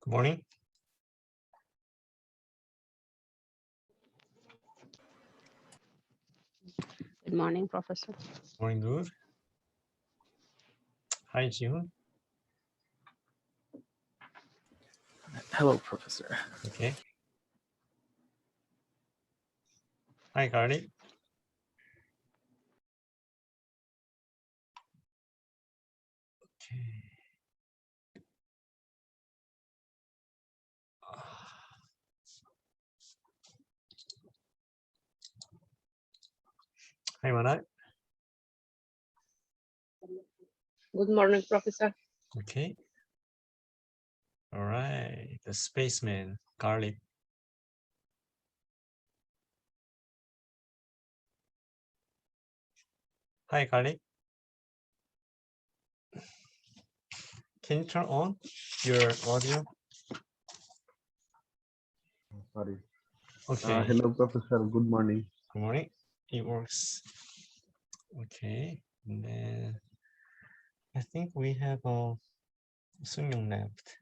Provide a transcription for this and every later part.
Good morning. Good morning, Professor. Morning, good. Hi, Jihun. Hello, Professor. Okay. Hi, Carly. Okay. Hi, Manat. Good morning, Professor. Okay. All right. The spaceman, Carly. Hi, Carly. Can you turn on your audio? Sorry. Okay. Hello, Professor. Good morning. Good morning. It works. Okay. And then I think we have Sunyoung left.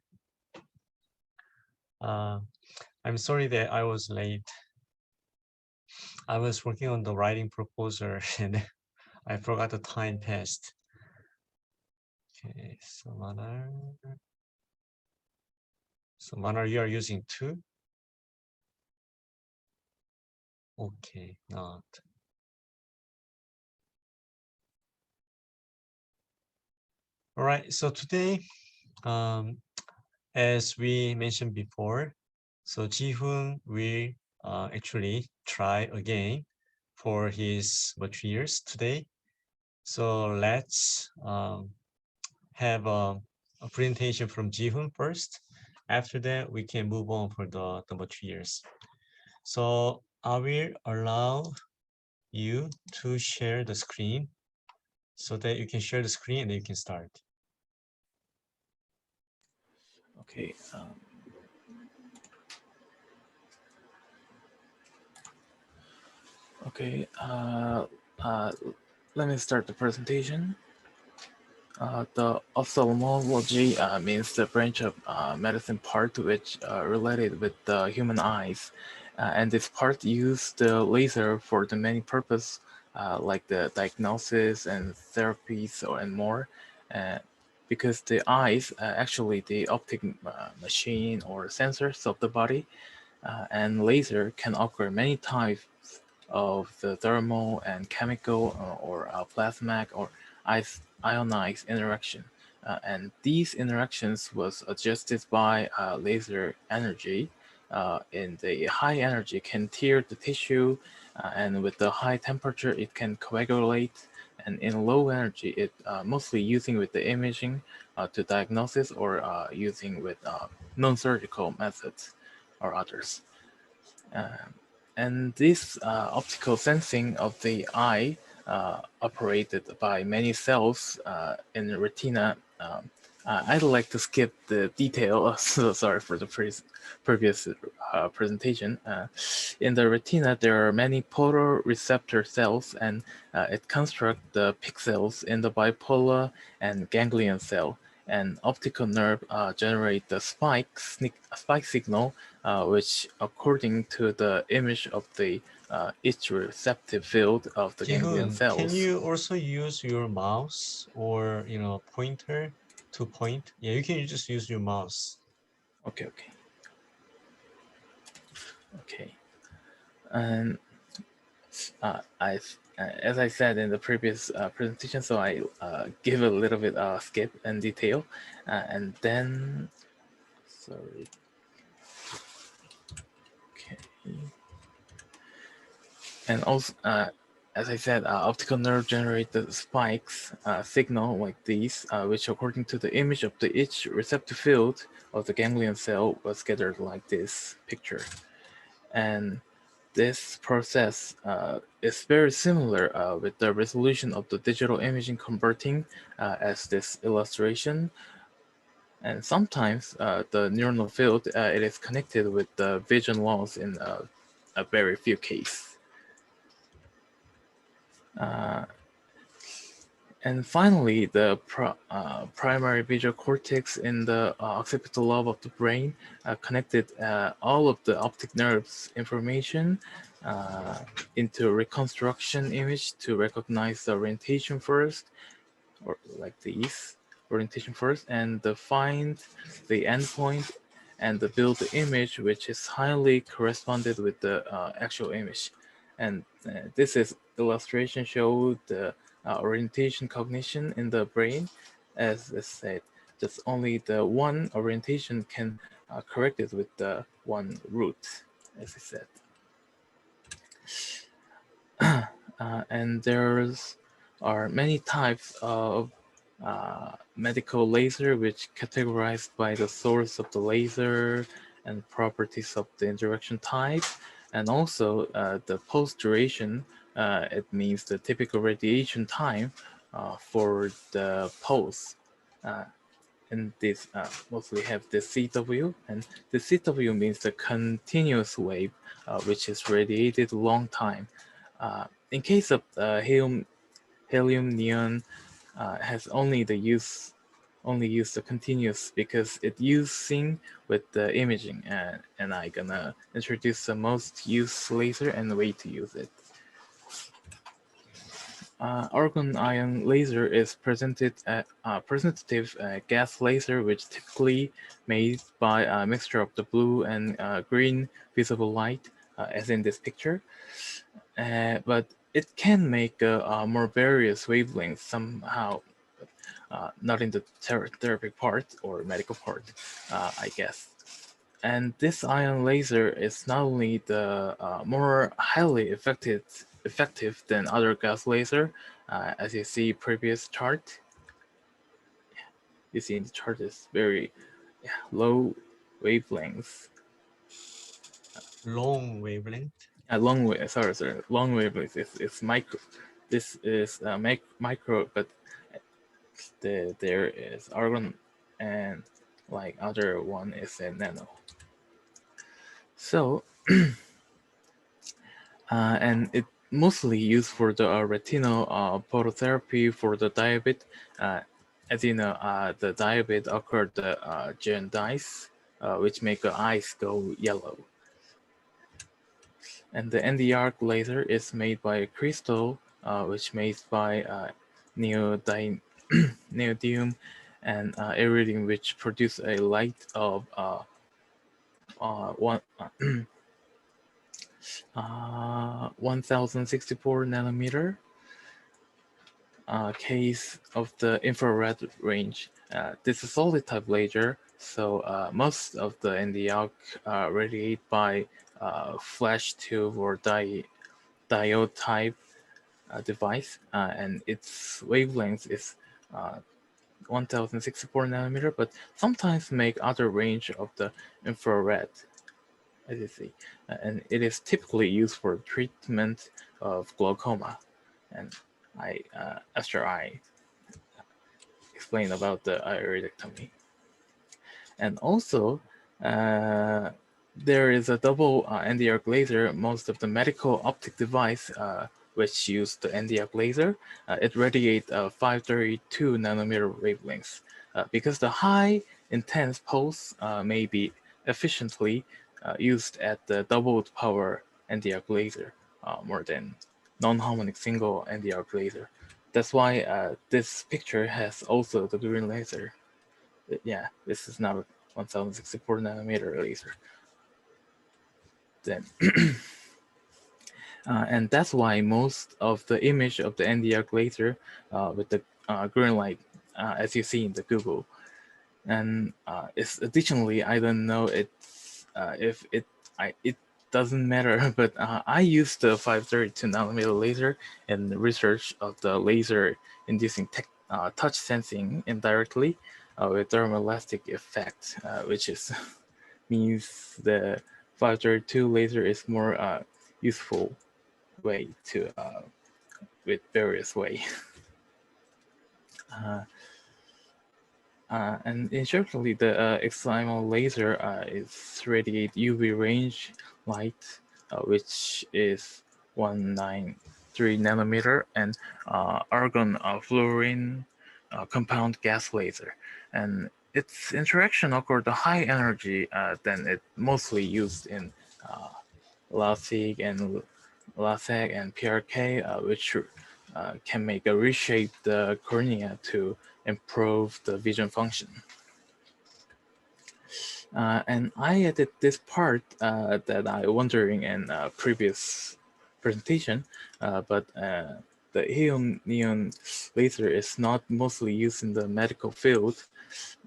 I'm sorry that I was late. I was working on the writing proposal and I forgot the time passed. Okay, so Manar, you are using 2? Okay, not. All right, so today, as we mentioned before, so Ji-hoon will actually try again for his materials today. So let's have a presentation from Ji-hoon first. After that, we can move on for the materials. So I will allow you to share the screen so that you can share the screen and then you can start. Okay. Okay. Let me start the presentation. The ophthalmology means the branch of medicine part which related with the human eyes, and this part use the laser for the many purpose like the diagnosis and therapies and more. Because the eyes actually the optic machine or sensors of the body, and laser can occur many types of the thermal and chemical or plasmatic or ionized interaction. And these interactions was adjusted by laser energy. In the high energy can tear the tissue, and with the high temperature it can coagulate. And in low energy, it mostly using with the imaging to diagnosis or using with non-surgical methods or others. And this optical sensing of the eye operated by many cells in the retina. I'd like to skip the detail, so sorry for the previous presentation. In the retina, there are many photoreceptor cells, and it constructs the pixels in the bipolar and ganglion cell. And optical nerve generate the spike signal, which according to the image of the each receptive field of the ganglion Ji-hoon, cells. can you also use your mouse or pointer to point? Yeah, you can just use your mouse. Okay. And as I said in the previous presentation, so I give a little bit skip and detail, and then sorry. Okay. And also, as I said, optical nerve generate the spikes signal like these, which according to the image of the each receptive field of the ganglion cell was scattered like this picture. And this process is very similar with the resolution of the digital imaging converting as this illustration. And sometimes the neuronal field, it is connected with the vision loss in a very few cases. And finally, the primary visual cortex in the occipital lobe of the brain connected all of the optic nerves information into reconstruction image to recognize the orientation first, or like these, orientation first, and find the endpoint and build the image which is highly corresponded with the actual image. And this is illustration show the orientation cognition in the brain. As I said, just only the one orientation can correct it with the one root, as I said. And there's are many types of medical laser, which categorized by the source of the laser and properties of the interaction type, and also the post duration. It means the typical radiation time for the pulse. And this mostly have the CW, and the CW means the continuous wave, which is radiated long time. In case of helium neon has only use the continuous because it using with the imaging, and I gonna introduce the most used laser and the way to use it. Argon ion laser is presented at presentative gas laser, which typically made by a mixture of the blue and green visible light, as in this picture. But it can make more various wavelengths somehow, not in the therapy part or medical part, I guess. And this ion laser is not only the more highly effective than other gas laser, as you see previous chart. You see in the chart is very low wavelengths. Long wavelength. Long wavelength is micro. This is micro, but there is argon, and like other one is a nano. So, and it mostly used for the retinal phototherapy for the diabetes. As you know, the diabetes occurred the jaundice, which make the eyes go yellow. And the ND arc laser is made by a crystal, which made by neodymium and iridium, which produce a light of 1064 nanometer. Case of the infrared range. This is solid type laser, so most of the ND arc radiate by flash tube or diode type device, and its wavelength is 1064 nanometer, but sometimes make other range of the infrared, as you see, and it is typically used for treatment of glaucoma. And after I explain about the iridotomy, and also there is a double ND arc laser. Most of the medical optic device which use the ND arc laser, it radiate 532 nanometer wavelengths. Because the high intense pulse may be efficiently used at the doubled power ND arc laser more than non-harmonic single ND arc laser. That's why this picture has also the green laser. Yeah, this is not a 1064 nanometer laser. Then, and that's why most of the image of the ND arc laser with the green light, as you see in the Google, and it's additionally, I don't know if it doesn't matter, but I used the 532 nanometer laser in the research of the laser inducing touch sensing indirectly with thermoelastic effect, which is means the 532 laser is more useful way to with various way. And essentially, the excimer laser is radiate UV range light, which is 19 3 nanometer and argon fluorine compound gas laser. And its interaction occurred at high energy than it mostly used in LASIK and PRK, which can make a reshape the cornea to improve the vision function. And I added this part that I wondering in previous presentation, but the helium neon laser is not mostly used in the medical field,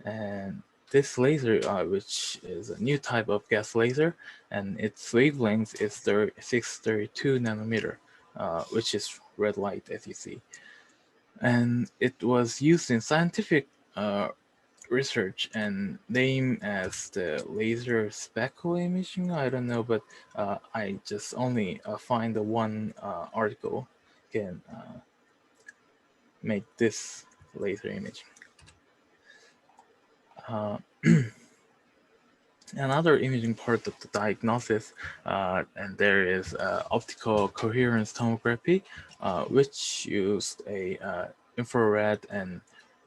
and this laser, which is a new type of gas laser, and its wavelength is 632 nanometer, which is red light, as you see. And it was used in scientific research and name as the laser speckle imaging. I don't know, but I just only find the one article can make this laser imaging. Another imaging part of the diagnosis, and there is optical coherence tomography, which used a infrared and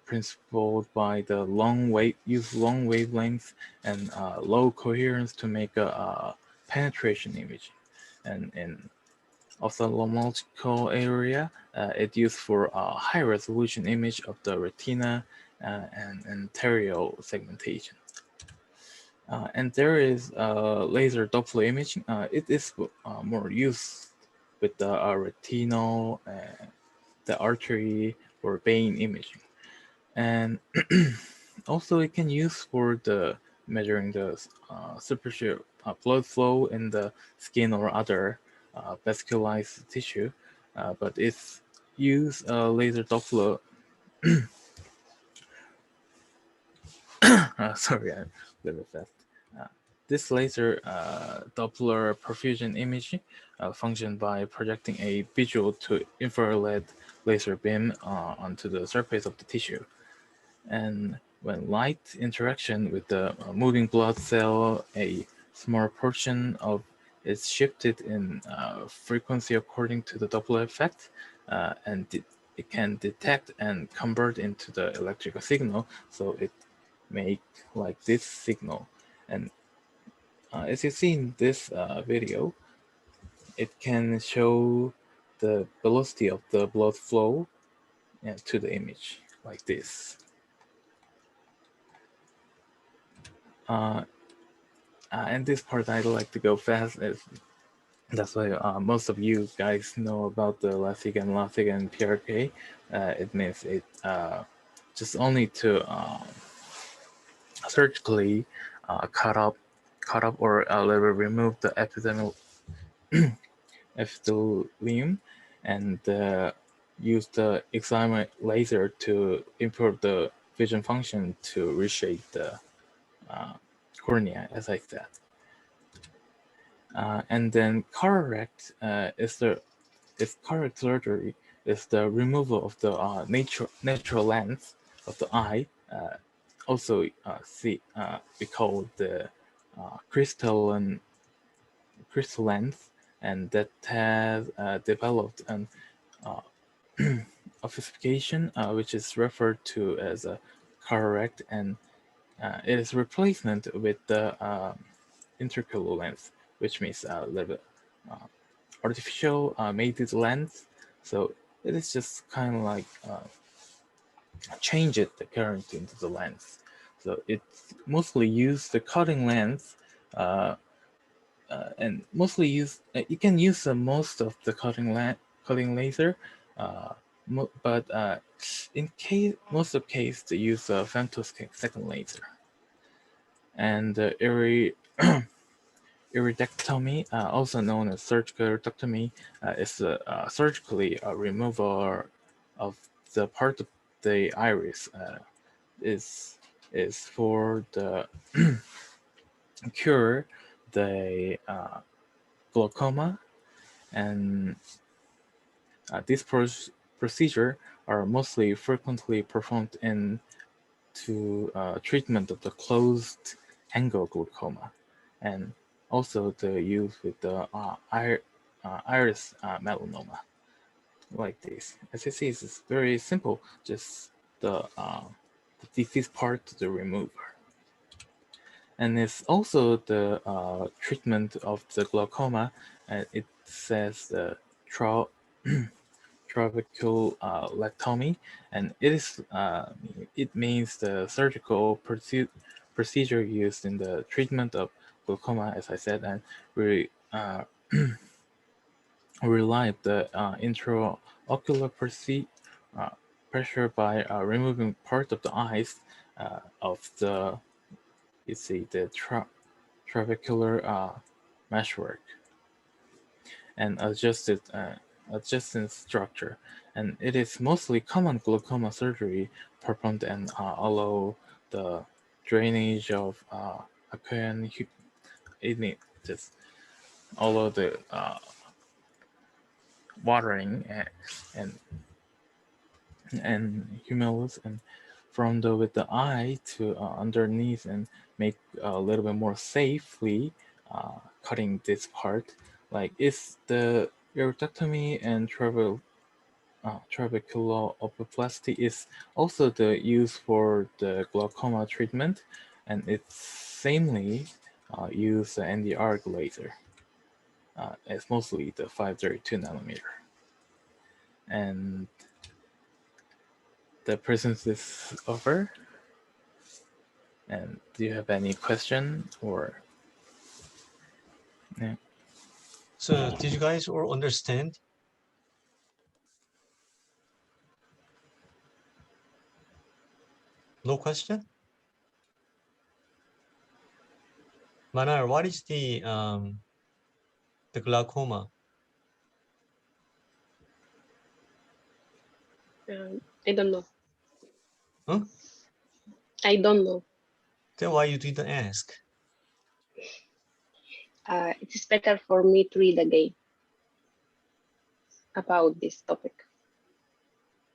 principled by the long wavelengths and low coherence to make a penetration image. And in ophthalmological area, it used for a high resolution image of the retina and anterior segmentation. And there is laser Doppler imaging. It is more used with the retinal, the artery or vein imaging. And also it can use for the measuring the superficial blood flow in the skin or other vascularized tissue. But it's use laser Doppler. Sorry, I'm a little bit fast. This laser Doppler perfusion imaging function by projecting a visual to infrared laser beam onto the surface of the tissue. And when light interaction with the moving blood cell, a small portion of is shifted in frequency according to the Doppler effect, and it can detect and convert into the electrical signal, so it make like this signal. And as you see in this video, it can show the velocity of the blood flow to the image like this. And this part I'd like to go fast. That's why most of you guys know about the LASIK and PRK. It means it just only to surgically cut up or remove the epithelium and use the excimer laser to improve the vision function to reshape the cornea, as I said. And then cataract cataract surgery is the removal of the natural lens of the eye. Also, we call the crystalline lens, and that has developed an obfuscation, which is referred to as a cataract, and it is replacement with the intraocular lens, which means a little bit artificial mated lens. So it is just kind of like change the current into the lens. So it's mostly used the cutting lens, and mostly use you can use most of the cutting laser, but in most of case they use a femtosecond laser. And iridectomy, also known as surgical iridectomy, is a surgically removal of the part of the iris. Is for the cure the glaucoma, and these procedure are mostly frequently performed in treatment of the closed angle glaucoma, and also the use with the iris melanoma. like this. As you see, it's very simple, just the disease part to remove. And it's also the treatment of the glaucoma, and it says the trabeculectomy, and it means the surgical procedure used in the treatment of glaucoma, as I said, and we relieve the intraocular pressure by removing part of the eyes of the trabecular meshwork and adjusting structure. And it is mostly common glaucoma surgery performed and allow the drainage of aqueous just allow the watering and humulus and from with the eye to underneath and make a little bit more safely cutting this part. Like is the iridectomy and trabeculoplasty is also the use for the glaucoma treatment, and it's samely use the NDR laser. It's mostly the 532 nanometer. And the presence is over. And do you have any question or? Yeah. So did you guys all understand? No question? Manar, what is the glaucoma? I don't know. Huh? I don't know. Then why you didn't ask? It is better for me to read again about this topic.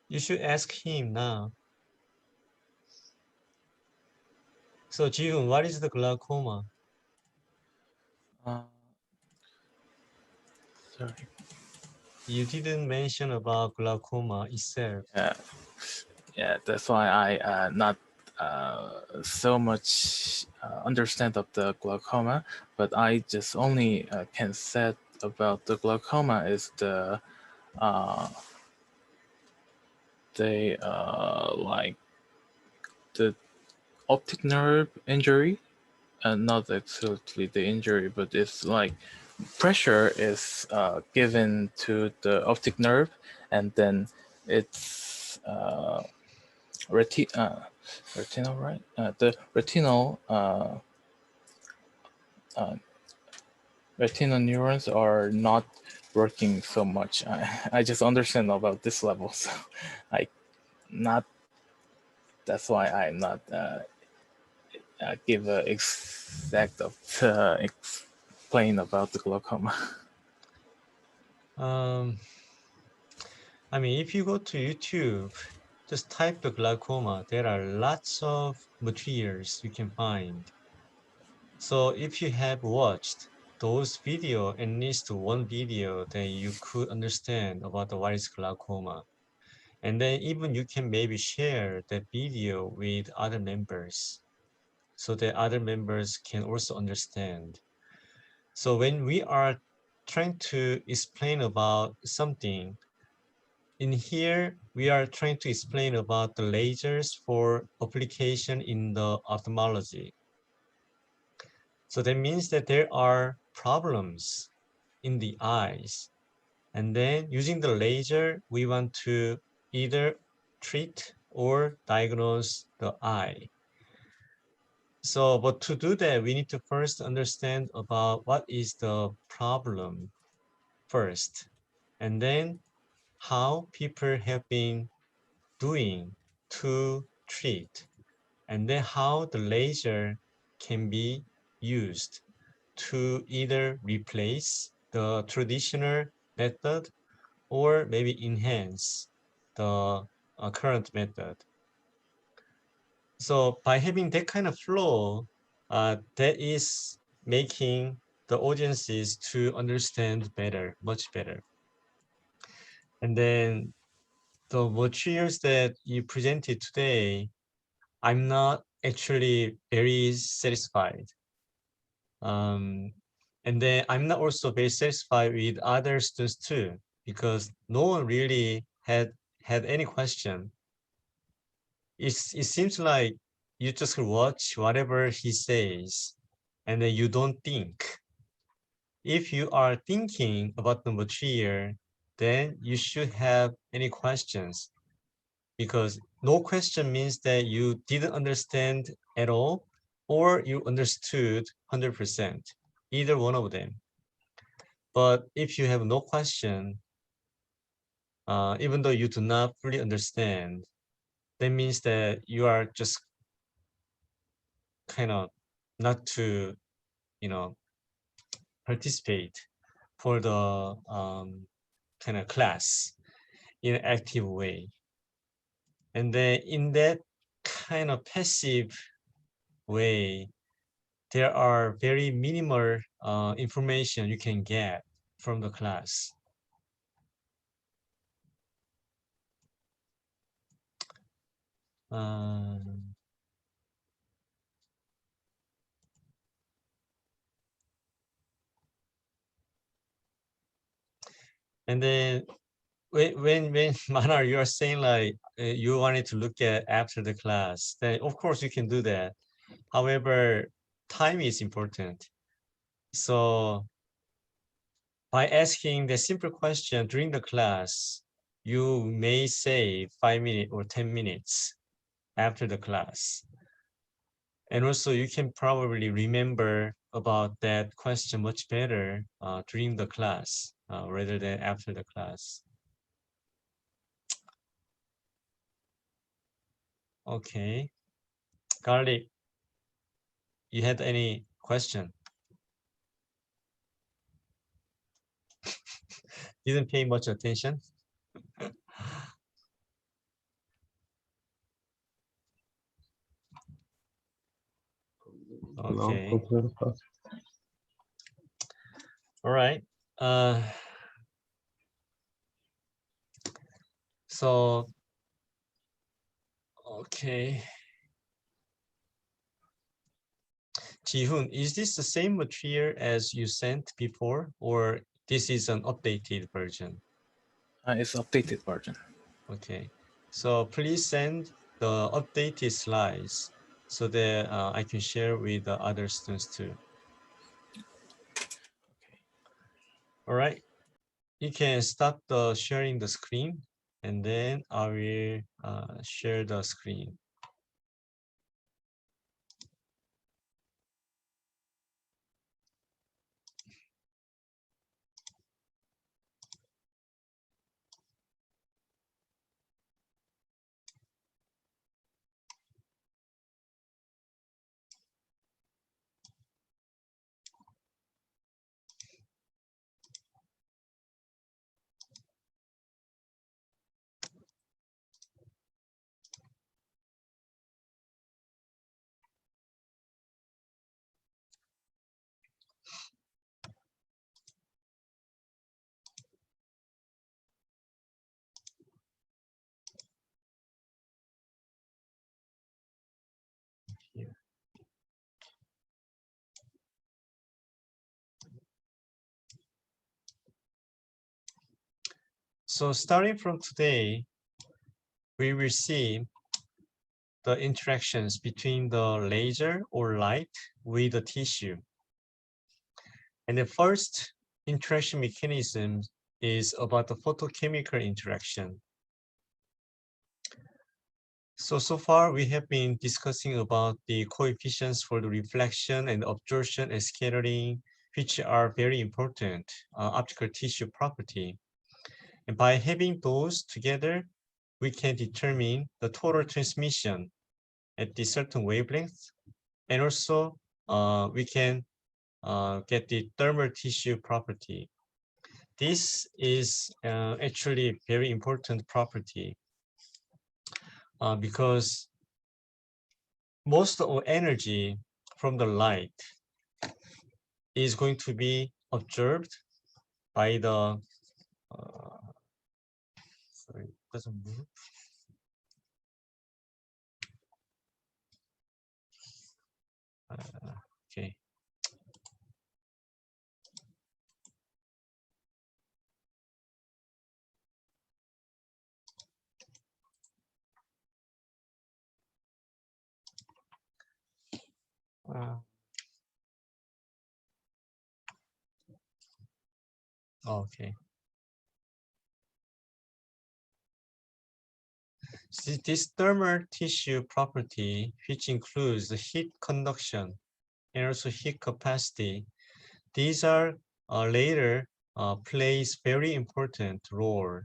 You should ask him now. So Jihoon, what is the glaucoma? Sorry. You didn't mention about glaucoma itself. Yeah, that's why I not so much understand of the glaucoma, but I just only can say about the glaucoma is the like the optic nerve injury, not exactly the injury, but it's like pressure is given to the optic nerve, and then it's retinal, right? The retinal neurons are not working so much. I just understand about this level, so I not. That's why I'm not give a exact of explain about the glaucoma. I mean, if you go to YouTube, just type the glaucoma. There are lots of materials you can find. So if you have watched those video, at least one video, then you could understand about what is glaucoma. And then even you can maybe share that video with other members so that other members can also understand. So when we are trying to explain about something, in here, we are trying to explain about the lasers for application in the ophthalmology. So that means that there are problems in the eyes. And then using the laser, we want to either treat or diagnose the eye. So, but to do that, we need to first understand about what is the problem first, and then how people have been doing to treat, and then how the laser can be used to either replace the traditional method or maybe enhance the current method. So by having that kind of flow, that is making the audiences to understand better, much better. And then the materials that you presented today, I'm not actually very satisfied. And then I'm not also very satisfied with other students too, because no one really had any question. It seems like you just watch whatever he says, and then you don't think. If you are thinking about the material, then you should have any questions, because no question means that you didn't understand at all or you understood 100%, either one of them. But if you have no question, even though you do not fully understand, that means that you are just kind of not to, participate for the kind of class in an active way. And then in that kind of passive way, there are very minimal information you can get from the class. And then when Manar, you are saying like you wanted to look at after the class, then of course you can do that. However, time is important. So by asking the simple question during the class, you may save 5 minutes or 10 minutes after the class. And also you can probably remember about that question much better during the class rather than after the class. Okay, Garlic, you had any question? Didn't pay much attention? Okay. All right. So, okay. Jihoon, is this the same material as you sent before, or this is an updated version? It's updated version. Okay. So please send the updated slides so that I can share with the other students too. All right. You can stop the sharing the screen, and then I will share the screen. Here. So starting from today, we will see the interactions between the laser or light with the tissue. And the first interaction mechanism is about the photochemical interaction. So far we have been discussing about the coefficients for the reflection and absorption and scattering, which are very important optical tissue property. And by having those together, we can determine the total transmission at the certain wavelength, and also we can get the thermal tissue property. This is actually a very important property because most of energy from the light is going to be observed by the Sorry, it doesn't move. Okay. Okay. This thermal tissue property, which includes the heat conduction and also heat capacity, these are later plays very important role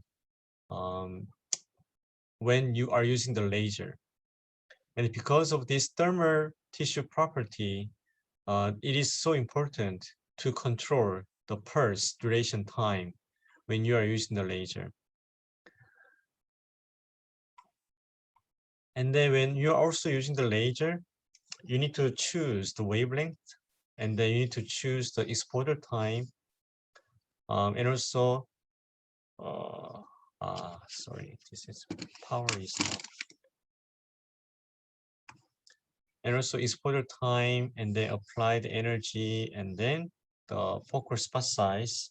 when you are using the laser. And because of this thermal tissue property, it is so important to control the pulse duration time when you are using the laser. And then when you're also using the laser, you need to choose the wavelength, and then you need to choose the exposure time, and also, sorry, this is power is not. And also exposure time, and then apply the energy, and then the focal spot size.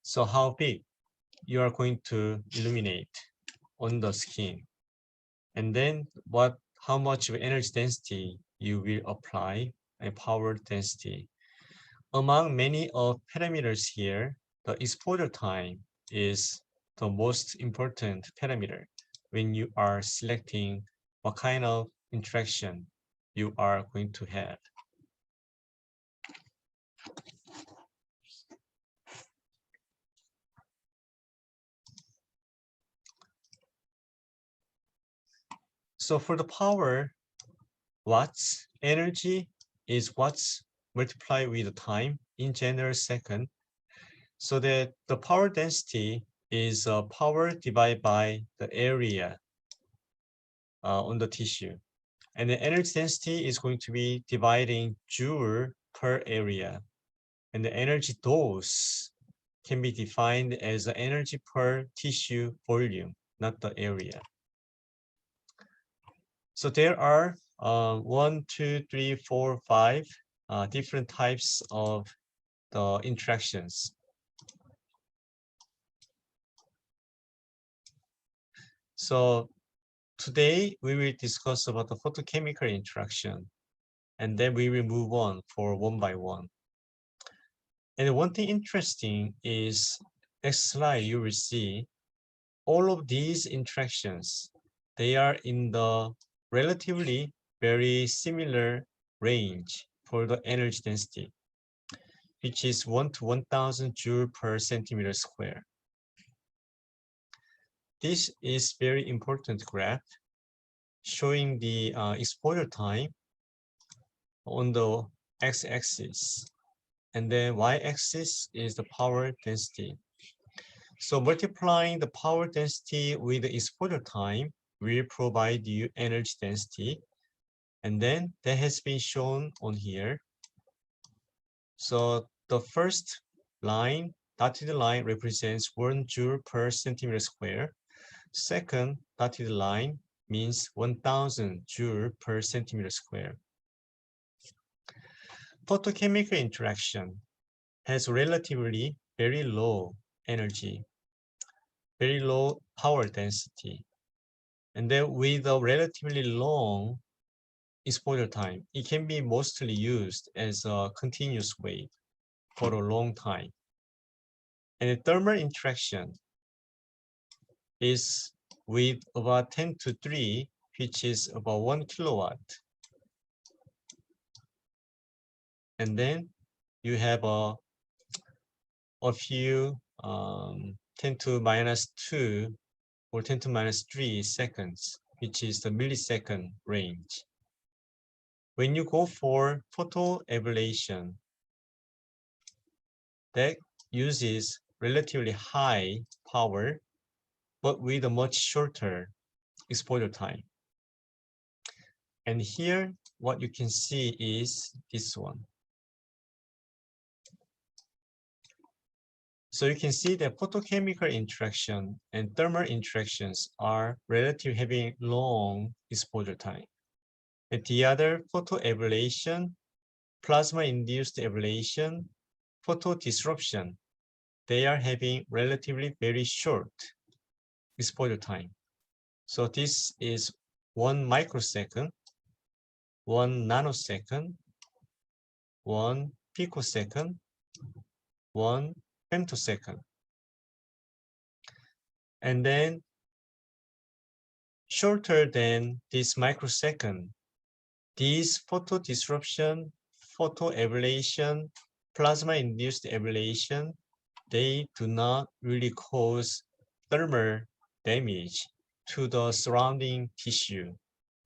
So how big you are going to illuminate on the skin, and then how much of energy density you will apply, and power density. Among many of parameters here, the exposure time is the most important parameter when you are selecting what kind of interaction you are going to have. So for the power, watts, energy is watts multiplied with the time, in general second, so that the power density is power divided by the area on the tissue. And the energy density is going to be dividing joule per area. And the energy dose can be defined as the energy per tissue volume, not the area. So there are 1, 2, 3, 4, 5 different types of the interactions. So today we will discuss about the photochemical interaction, and then we will move on for one by one. And one thing interesting is, next slide you will see all of these interactions, they are in the relatively very similar range for the energy density, which is 1 to 1000 joule per centimeter square. This is very important graph showing the exposure time on the x-axis, and then y-axis is the power density. So multiplying the power density with the exposure time will provide you energy density, and then that has been shown on here. So the first line, dotted line, represents 1 joule per centimeter square. Second dotted line means 1000 joule per centimeter square. Photochemical interaction has relatively very low energy, very low power density. And then with a relatively long exposure time, it can be mostly used as a continuous wave for a long time. And the thermal interaction is with about 10 to 3, which is about 1 kilowatt. And then you have a few 10 to minus 2 or 10 to minus 3 seconds, which is the millisecond range. When you go for photoablation, that uses relatively high power, but with a much shorter exposure time. And here, what you can see is this one. So you can see that photochemical interaction and thermal interactions are relatively having long exposure time. And the other, photoablation, plasma-induced ablation, photodisruption, they are having relatively very short exposure time. So this is 1 microsecond, 1 nanosecond, 1 picosecond, 1 femtosecond. And then shorter than this microsecond, these photodisruption, photoablation, plasma-induced ablation, they do not really cause thermal damage to the surrounding tissue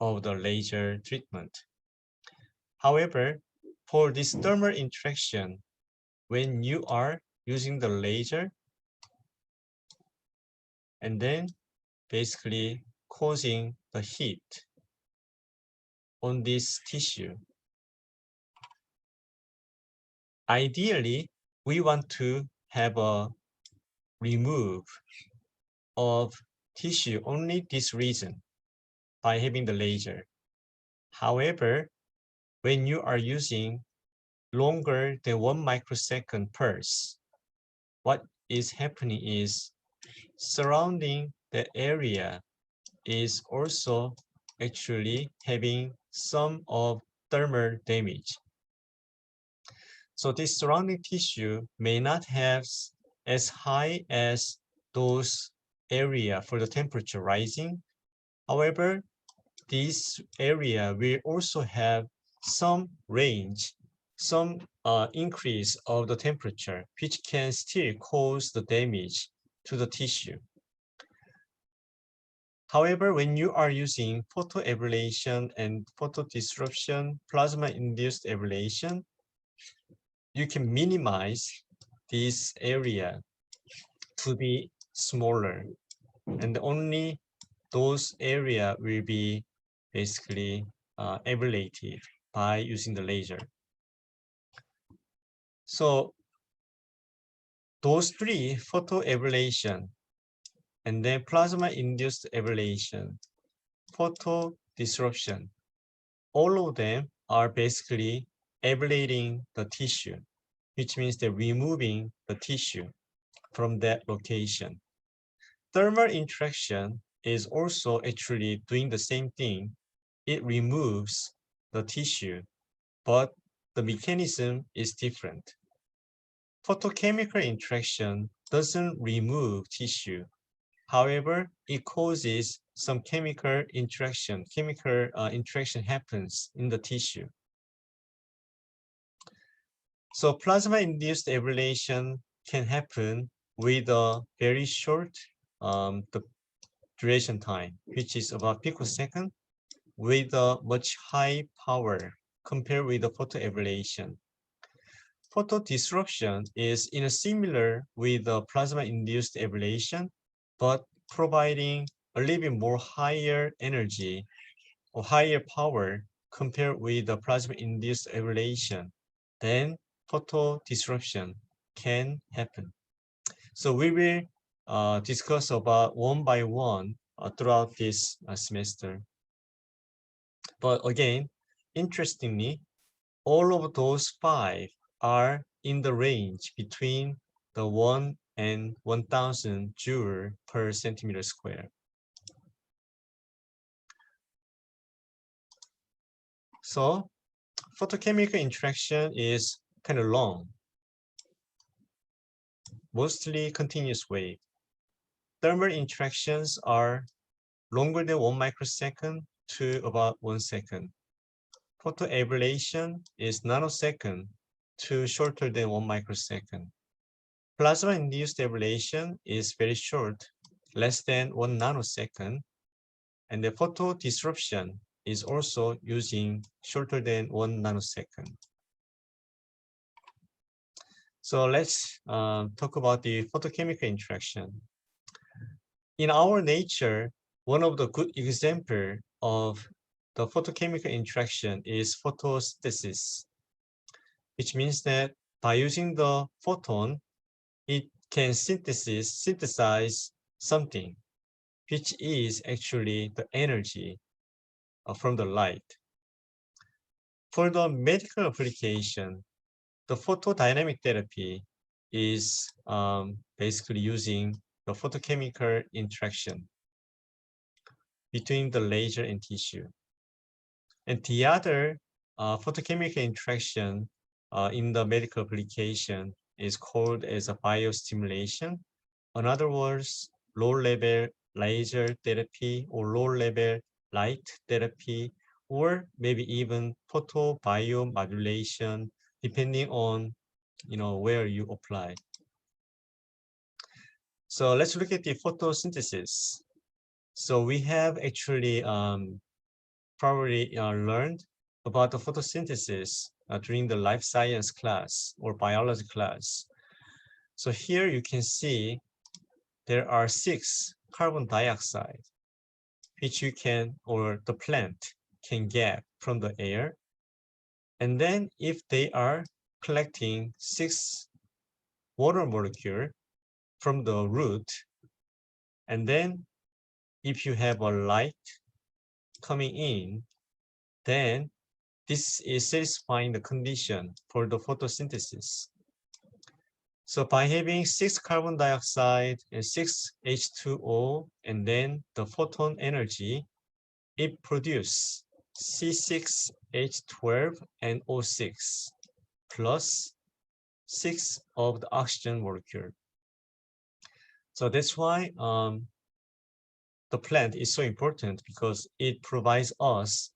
of the laser treatment. However, for this thermal interaction, when you are using the laser and then basically causing the heat on this tissue, ideally, we want to have a remove of tissue only this region by having the laser. However, when you are using longer than 1 microsecond pulse, what is happening is surrounding the area is also actually having some of thermal damage. So this surrounding tissue may not have as high as those area for the temperature rising. However, this area will also have some range, some increase of the temperature, which can still cause the damage to the tissue. However, when you are using photoablation and photodisruption, plasma-induced ablation, you can minimize this area to be smaller, and only those area will be basically ablated by using the laser. So those three, photoablation, and then plasma-induced ablation, photodisruption, all of them are basically ablating the tissue, which means they're removing the tissue from that location. Thermal interaction is also actually doing the same thing. It removes the tissue, but the mechanism is different. Photochemical interaction doesn't remove tissue. However, it causes some chemical interaction. Chemical interaction happens in the tissue. So plasma-induced ablation can happen with a very short the duration time, which is about picosecond, with a much high power compared with the photoablation. Photodisruption is in a similar with the plasma-induced ablation, but providing a little bit more higher energy or higher power compared with the plasma-induced ablation. Then photodisruption can happen. So we will discuss about one by one throughout this semester. But again, interestingly, all of those 5 are in the range between the 1 and 1000 joule per centimeter square. So photochemical interaction is kind of long, mostly continuous wave. Thermal interactions are longer than 1 microsecond to about 1 second. Photoablation is nanosecond to shorter than 1 microsecond. Plasma-induced ablation is very short, less than 1 nanosecond. And the photodisruption is also using shorter than 1 nanosecond. So let's talk about the photochemical interaction. In our nature, one of the good example of the photochemical interaction is photosynthesis, which means that by using the photon, it can synthesize something, which is actually the energy from the light. For the medical application, the photodynamic therapy is basically using the photochemical interaction between the laser and tissue. And the other photochemical interaction in the medical application is called as a biostimulation. In other words, low-level laser therapy or low-level light therapy, or maybe even photobiomodulation, depending on where you apply. So let's look at the photosynthesis. So we have actually probably learned about the photosynthesis during the life science class or biology class. So here you can see there are 6 carbon dioxide, which you can, or the plant can get from the air. And then if they are collecting 6 water molecule from the root, and then if you have a light coming in, then this is satisfying the condition for the photosynthesis. So by having 6 carbon dioxide and 6 H2O, and then the photon energy, it produces C6H12 and O6 plus 6 of the oxygen molecule. So that's why the plant is so important, because it provides us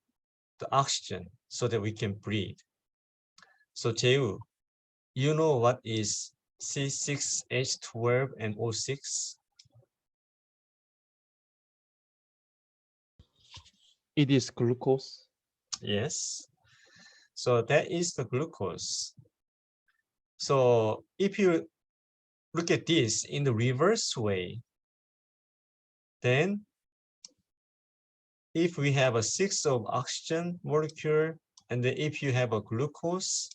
the oxygen so that we can breathe. So Jae-woo, you know what is C6H12 and O6? It is glucose. Yes. So that is the glucose. So if you look at this in the reverse way, then if we have a 6 of oxygen molecule, and then if you have a glucose,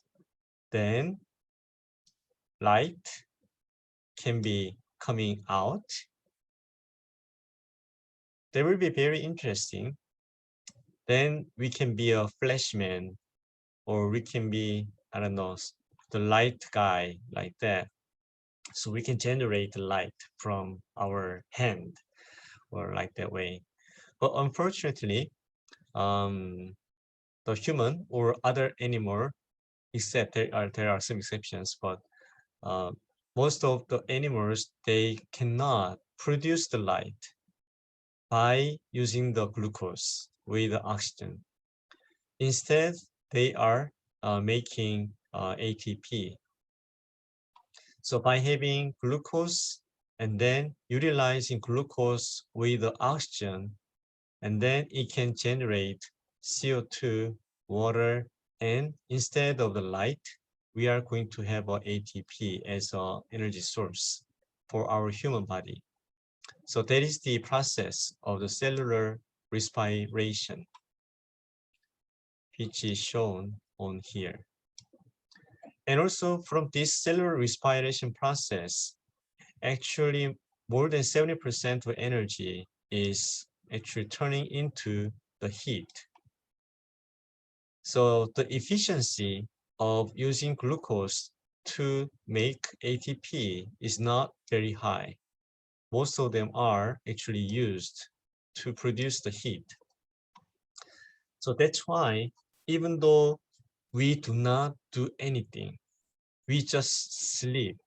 then light can be coming out. That will be very interesting. Then we can be a flashman, or we can be, I don't know, the light guy, like that. So we can generate light from our hand, or like that way. But unfortunately, the human or other animal, except there are some exceptions, but most of the animals, they cannot produce the light by using the glucose with the oxygen. Instead, they are making ATP. So by having glucose and then utilizing glucose with the oxygen, and then it can generate CO2, water, and instead of the light, we are going to have a ATP as an energy source for our human body. So that is the process of the cellular respiration, which is shown on here. And also from this cellular respiration process, actually more than 70% of energy is actually turning into the heat. So the efficiency of using glucose to make ATP is not very high. Most of them are actually used to produce the heat. So that's why even though we do not do anything, we just sleep.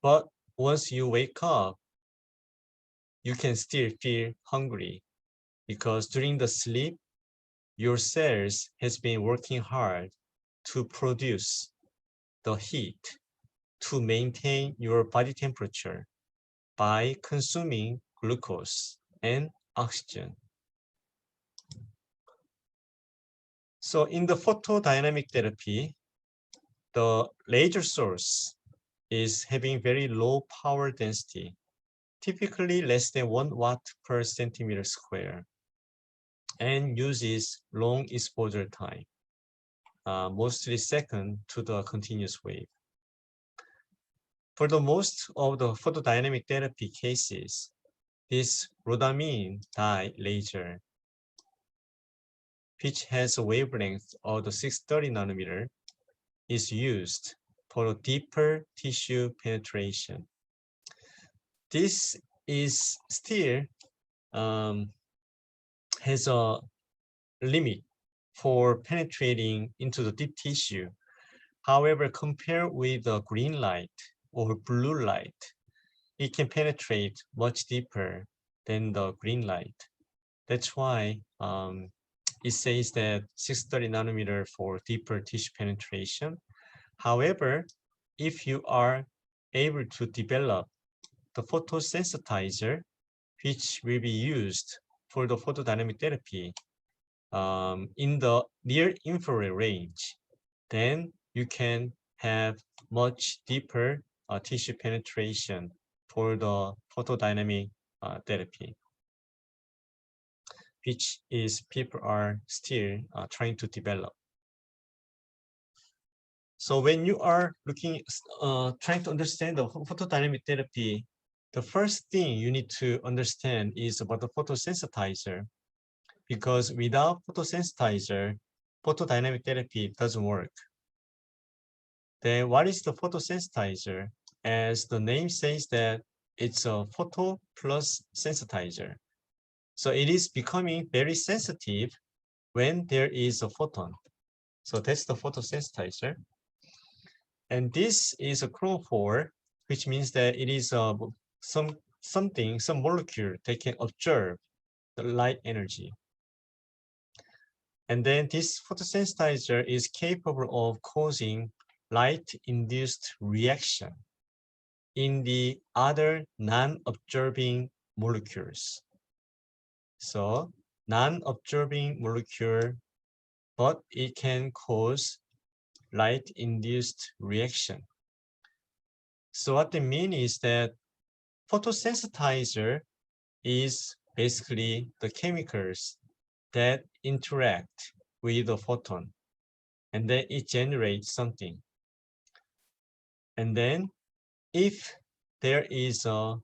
But once you wake up, you can still feel hungry, because during the sleep, your cells has been working hard to produce the heat to maintain your body temperature by consuming glucose and oxygen. So in the photodynamic therapy, the laser source is having very low power density, typically less than 1 watt per centimeter square, and uses long exposure time, mostly second to the continuous wave. For the most of the photodynamic therapy cases, this rhodamine dye laser, which has a wavelength of the 630 nanometer, is used for deeper tissue penetration. This is still has a limit for penetrating into the deep tissue. However, compared with the green light or blue light, it can penetrate much deeper than the green light. That's why it says that 630 nanometer for deeper tissue penetration. However, if you are able to develop the photosensitizer, which will be used for the photodynamic therapy in the near infrared range, then you can have much deeper tissue penetration for the photodynamic therapy, which is people are still trying to develop. So when you are looking, trying to understand the photodynamic therapy, the first thing you need to understand is about the photosensitizer, because without photosensitizer, photodynamic therapy doesn't work. Then what is the photosensitizer? As the name says that it's a photo plus sensitizer. So it is becoming very sensitive when there is a photon. So that's the photosensitizer. And this is a chromophore, which means that it is some molecule that can observe the light energy. And then this photosensitizer is capable of causing light-induced reaction in the other non-observing molecules. So non-observing molecule, but it can cause light-induced reaction. So what they mean is that photosensitizer is basically the chemicals that interact with the photon, and then it generates something. And then if there is a,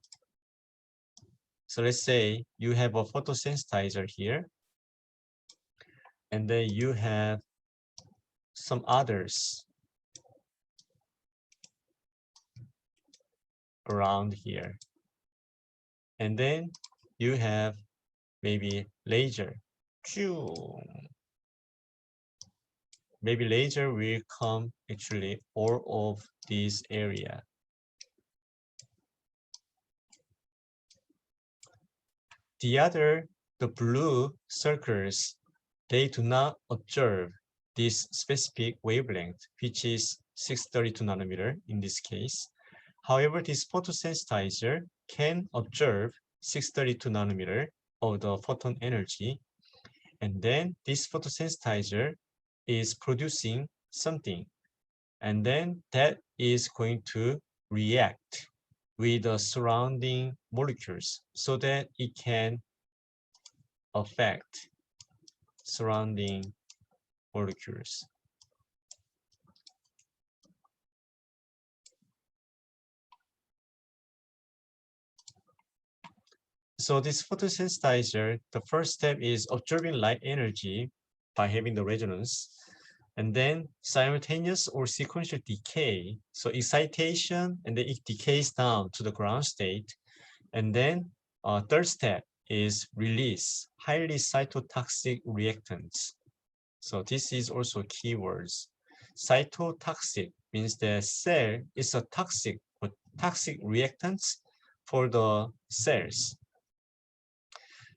so let's say you have a photosensitizer here, and then you have some others around here. And then you have maybe laser. Maybe laser will come actually all of this area. The blue circles, they do not observe this specific wavelength, which is 632 nanometer in this case. However, this photosensitizer can observe 632 nanometer of the photon energy. And then this photosensitizer is producing something. And then that is going to react with the surrounding molecules so that it can affect surrounding molecules. So this photosensitizer, the first step is observing light energy by having the resonance, and then simultaneous or sequential decay. So excitation, and then it decays down to the ground state. And then third step is release, highly cytotoxic reactants. So this is also keywords. Cytotoxic means the cell is a toxic reactants for the cells.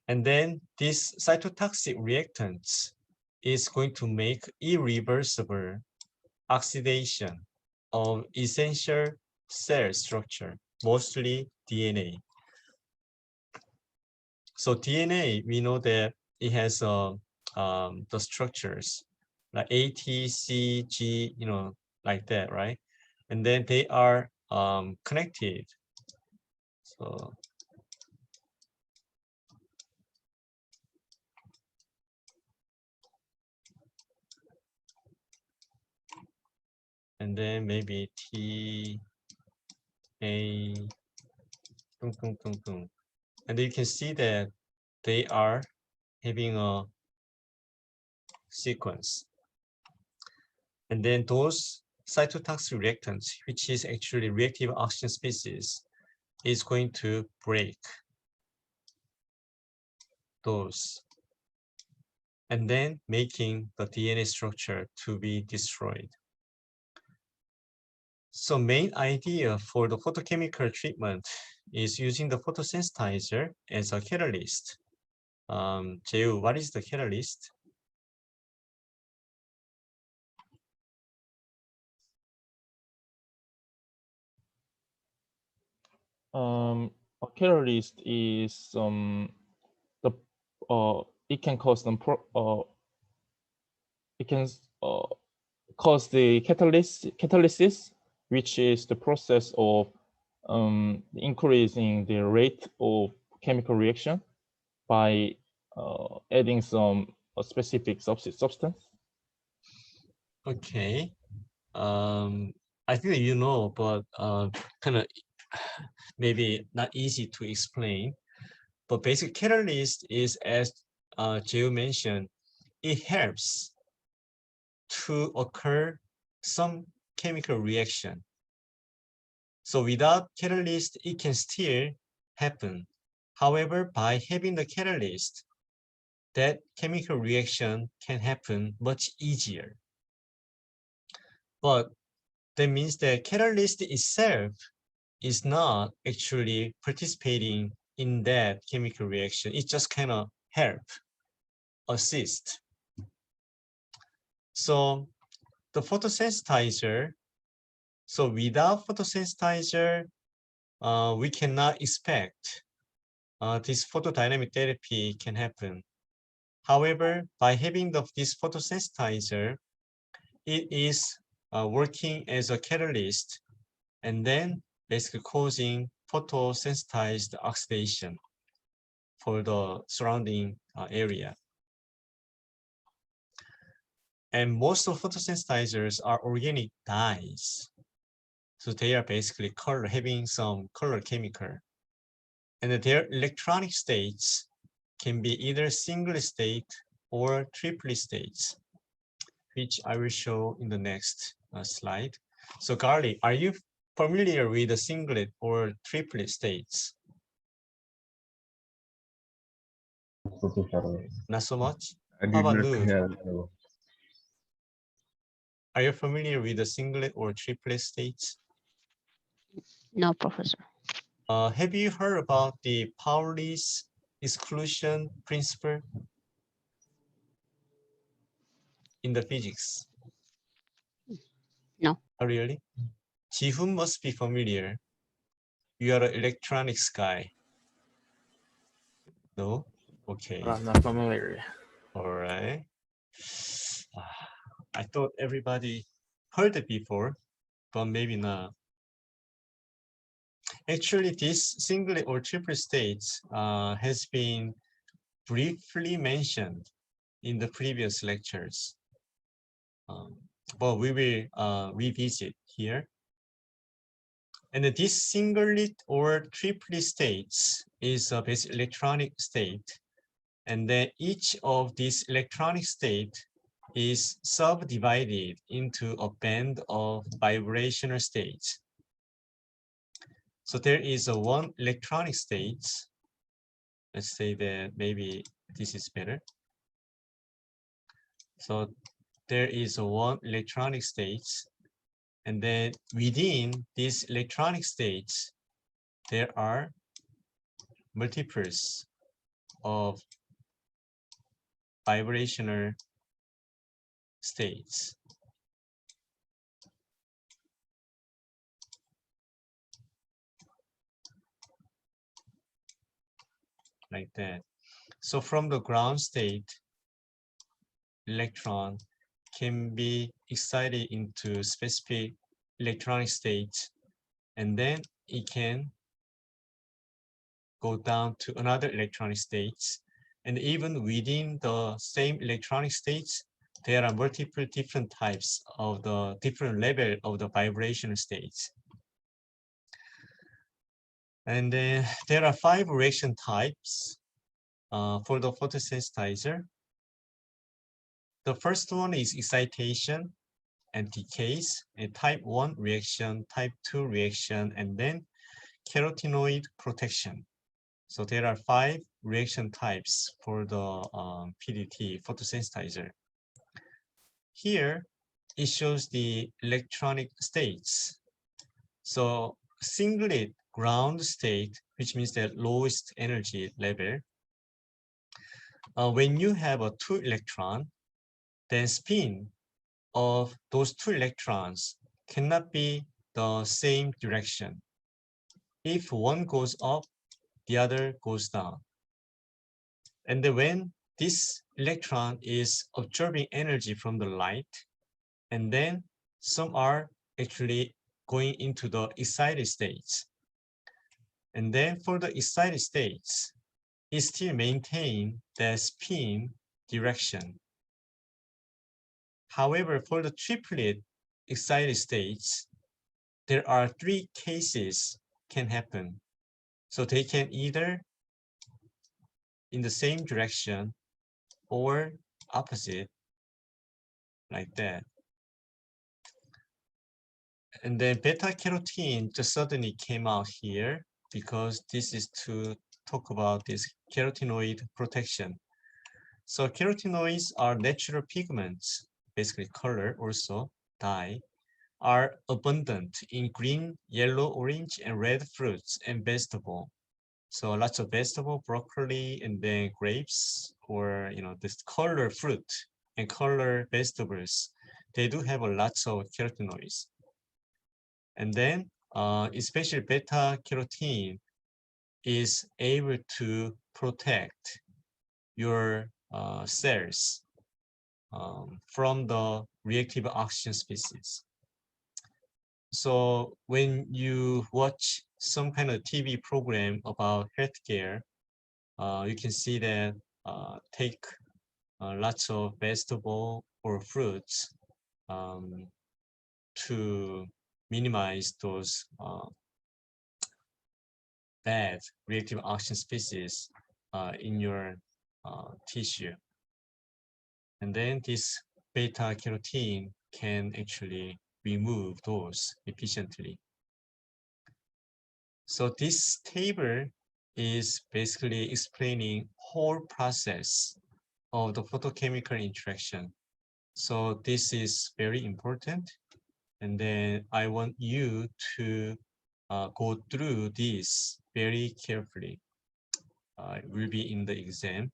And then this cytotoxic reactants is going to make irreversible oxidation of essential cell structure, mostly DNA. So DNA, we know that it has the structures like A, T, C, G, like that, right? And then they are connected. So and then maybe T, A, and you can see that they are having a sequence. And then those cytotoxic reactants, which is actually reactive oxygen species, is going to break those and then making the DNA structure to be destroyed. So main idea for the photochemical treatment is using the photosensitizer as a catalyst. Jae-woo, what is the catalyst? A catalyst is the it can cause it can cause the catalysis, which is the process of increasing the rate of chemical reaction by adding some specific substance. Okay. I think you know, but kind of maybe not easy to explain. But basic catalyst is, as Jill mentioned, it helps to occur some chemical reaction. So without catalyst, it can still happen. However, by having the catalyst, that chemical reaction can happen much easier. But that means that catalyst itself is not actually participating in that chemical reaction. It just kind of help, assist. So the photosensitizer, so without photosensitizer, we cannot expect this photodynamic therapy can happen. However, by having this photosensitizer, it is working as a catalyst and then basically causing photosensitized oxidation for the surrounding area. And most of photosensitizers are organic dyes. So they are basically having some color chemical. And their electronic states can be either single state or triple states, which I will show in the next slide. So Carly, are you familiar with the singlet or triplet states? Professor, Not so much? I How did about not Noor? hear. Are you familiar with the singlet or triplet states? No, professor. Have you heard about the Pauli's exclusion principle in the physics? No. Oh, really? Ji-hoon must be familiar. You are an electronics guy. No? Okay. I'm not familiar. All right. I thought everybody heard it before, but maybe not. Actually, this singlet or triple states has been briefly mentioned in the previous lectures. But we will revisit here. And this singlet or triplet states is a basic electronic state. And then each of these electronic state is subdivided into a band of vibrational states. So there is a one electronic state. Let's say that maybe this is better. So there is a one electronic state. And then within these electronic states, there are multiples of vibrational states. Like that. So from the ground state, electron can be excited into specific electronic states, and then it can go down to another electronic states. And even within the same electronic states, there are multiple different types of the different level of the vibration states. And then there are 5 reaction types for the photosensitizer. The first one is excitation and decays, and type 1 reaction, type 2 reaction, and then carotenoid protection. So there are 5 reaction types for the PDT photosensitizer. Here, it shows the electronic states. So singlet ground state, which means the lowest energy level. When you have a 2 electron, then spin of those 2 electrons cannot be the same direction. If one goes up, the other goes down. And then when this electron is absorbing energy from the light, and then some are actually going into the excited states. And then for the excited states, it still maintain the spin direction. However, for the triplet excited states, there are 3 cases can happen. So they can either in the same direction or opposite, like that. And then beta carotene just suddenly came out here because this is to talk about this carotenoid protection. So carotenoids are natural pigments, basically color also, dye, are abundant in green, yellow, orange, and red fruits and vegetable. So lots of vegetable, broccoli, and then grapes, or this color fruit and color vegetables. They do have a lots of carotenoids. And then especially beta carotene is able to protect your cells from the reactive oxygen species. So when you watch some kind of TV program about healthcare, you can see that take lots of vegetable or fruits to minimize those bad reactive oxygen species in your tissue. And then this beta carotene can actually remove those efficiently. So this table is basically explaining whole process of the photochemical interaction. So this is very important. And then I want you to go through this very carefully. It will be in the exam.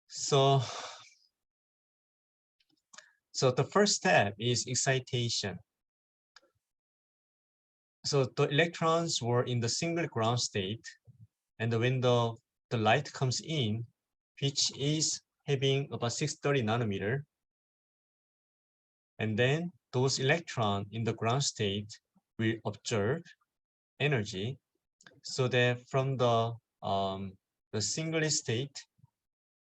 So the first step is excitation. So the electrons were in the single ground state, and when the light comes in, which is having about 630 nanometer, and then those electrons in the ground state will absorb energy, so that from the single state,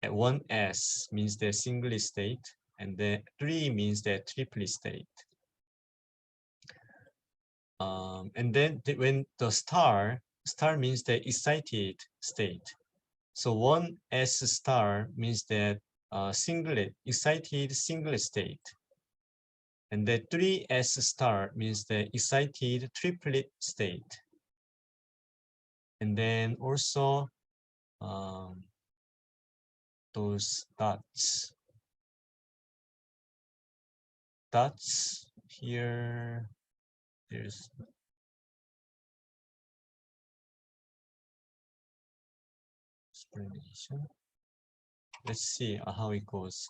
at 1s means the single state, and then 3 means the triplet state. And then when the star means the excited state. So 1s star means that excited single state. And the 3s star means the excited triplet state. And then also those dots here, there's explanation. Let's see how it goes.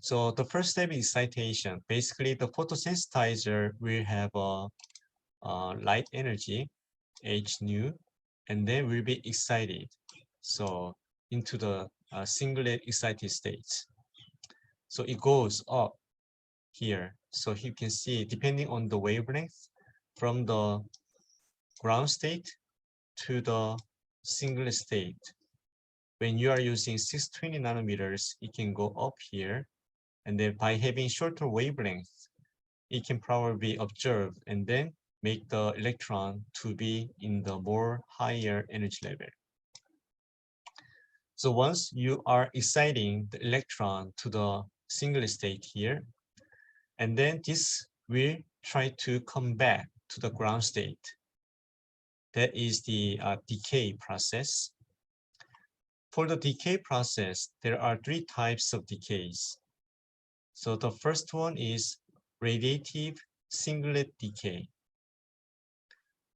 So the first step is excitation. Basically, the photosensitizer will have a light energy, H nu, and then will be excited. So into the singlet excited states. So it goes up here. So you can see, depending on the wavelength, from the ground state to the single state. When you are using 620 nanometers, it can go up here. And then by having shorter wavelength, it can probably be observed and then make the electron to be in the more higher energy level. So once you are exciting the electron to the single state here, and then this will try to come back to the ground state. That is the decay process. For the decay process, there are three types of decays. So the first one is radiative singlet decay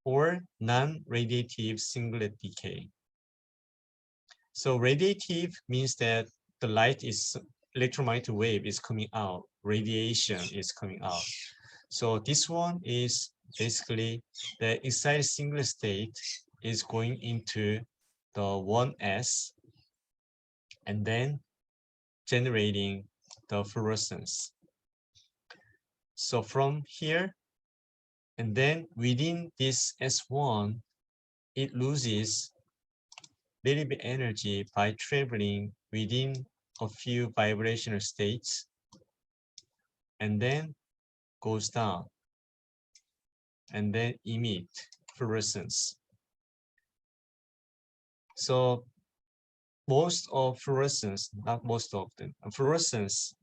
or non-radiative singlet decay. So radiative means that the light is electromagnetic wave is coming out, radiation is coming out. So this one is basically the excited singlet state is going into the 1s and then generating the fluorescence. So from here, and then within this S1, it loses little bit energy by traveling within a few vibrational states and then goes down and then emit fluorescence. So most of fluorescence, not most of them, fluorescence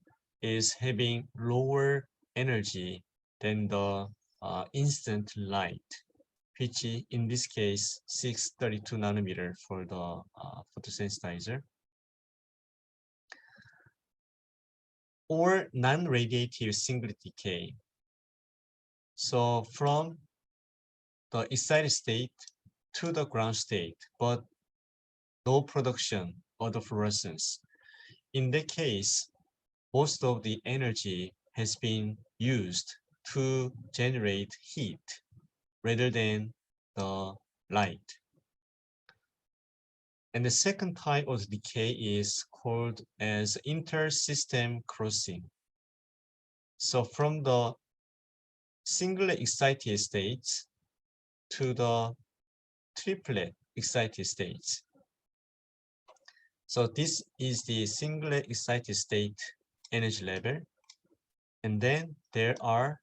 is having lower energy than the instant light, which in this case 632 nanometer for the photosensitizer, or non-radiative singlet decay. So from the excited state to the ground state, but no production of the fluorescence. In that case, most of the energy has been used to generate heat rather than the light. And the second type of decay is called as inter-system crossing. So from the singlet excited states to the triplet excited states. So this is the singlet excited state energy level. And then there are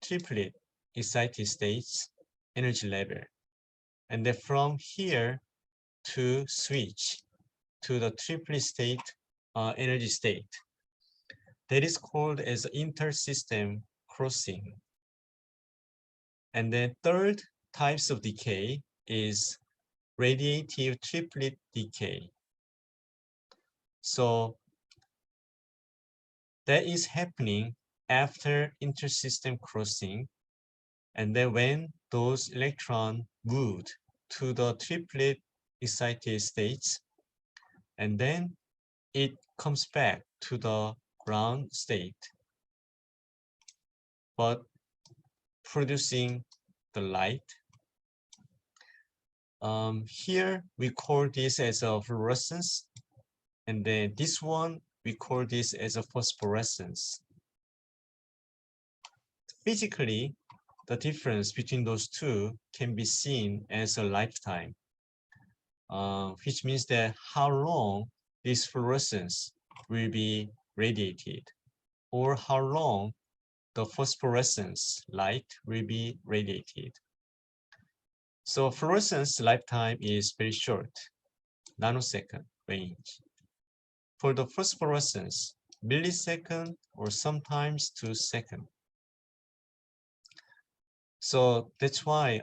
triplet excited states energy level. And then from here to switch to the triplet state energy state. That is called as inter-system crossing. And then third types of decay is radiative triplet decay. So that is happening after inter-system crossing. And then when those electrons moved to the triplet excited states, and then it comes back to the ground state, but producing the light. Here we call this as a fluorescence, and then this one we call this as a phosphorescence. Physically, the difference between those two can be seen as a lifetime, which means that how long this fluorescence will be radiated, or how long the phosphorescence light will be radiated. So fluorescence lifetime is very short, nanosecond range. For the phosphorescence, millisecond or sometimes 2 seconds. So that's why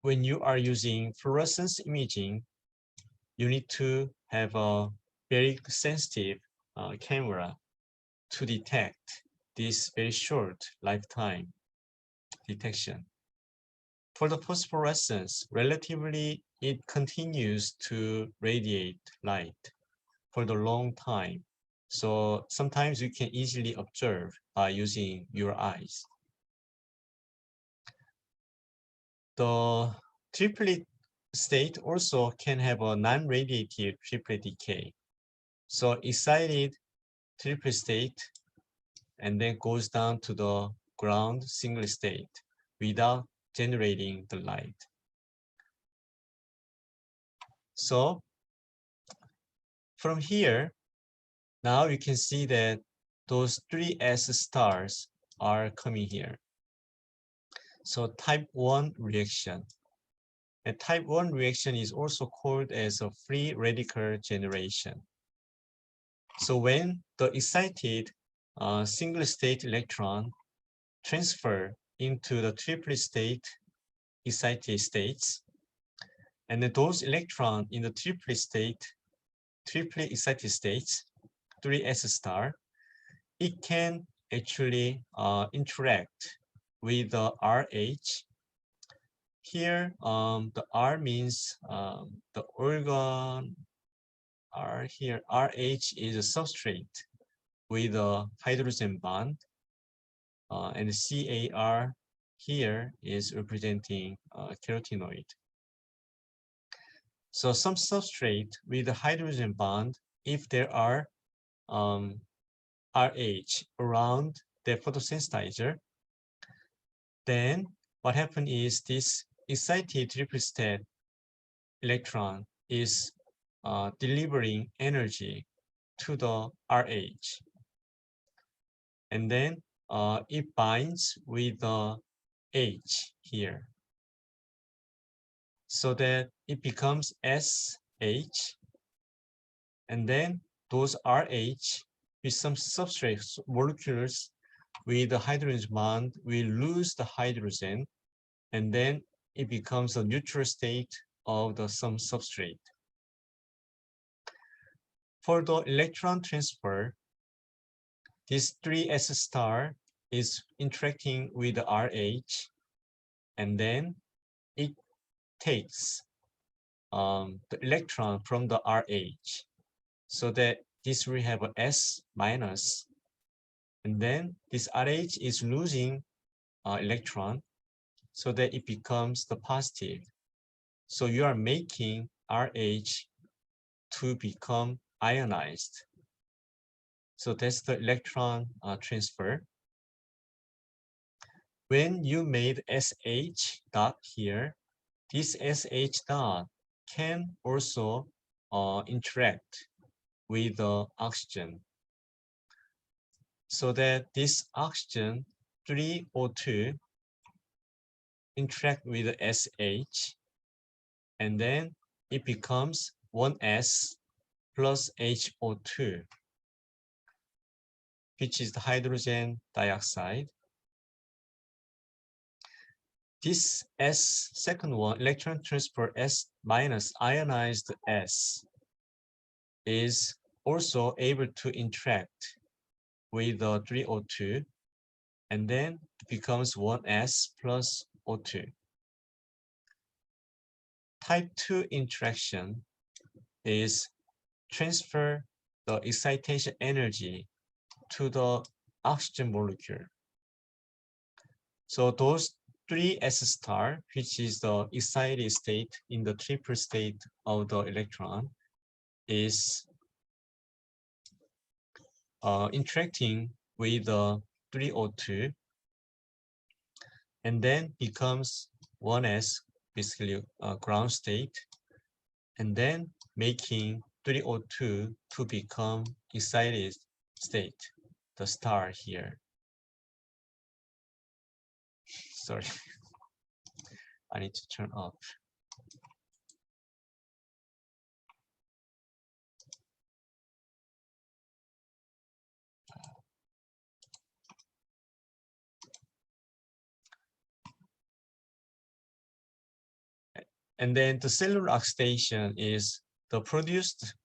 when you are using fluorescence imaging, you need to have a very sensitive camera to detect this very short lifetime detection. For the phosphorescence, relatively, it continues to radiate light for the long time. So sometimes you can easily observe by using your eyes. The triplet state also can have a non-radiative triplet decay. So excited triplet state and then goes down to the ground single state without generating the light. So from here, now you can see that those 3S stars are coming here. So type 1 reaction. And type 1 reaction is also called as a free radical generation. So when the excited single state electron transfer into the triplet state excited states, and then those electrons in the triplet excited states, 3s star, it can actually interact with the RH. Here, the R means the organ R here. RH is a substrate with a hydrogen bond, and the CAR here is representing carotenoid. So some substrate with a hydrogen bond, if there are RH around the photosensitizer, then what happens is this excited triplet state electron is delivering energy to the RH. And then it binds with the H here, so that it becomes SH. And then those RH with some substrate molecules with the hydrogen bond will lose the hydrogen, and then it becomes a neutral state of the some substrate. For the electron transfer, this 3s star is interacting with the RH, and then it takes the electron from the RH, so that this will have a S minus, and then this RH is losing electron, so that it becomes the positive. So you are making RH to become ionized. So that's the electron transfer. When you made SH dot here, this SH dot can also interact with the oxygen, so that this oxygen 3O2 interact with the SH, and then it becomes 1S plus HO2, which is the hydrogen dioxide. This S, second one, electron transfer S minus ionized S, is also able to interact with the 3O2, and then it becomes 1S plus O2. Type 2 interaction is transfer the excitation energy to the oxygen molecule. So those 3s star, which is the excited state in the triple state of the electron, is interacting with the 3O2, and then becomes 1s, basically ground state, and then making 3O2 to become excited state, the star here. Sorry, I need to turn off. And then the cellular oxidation is the produced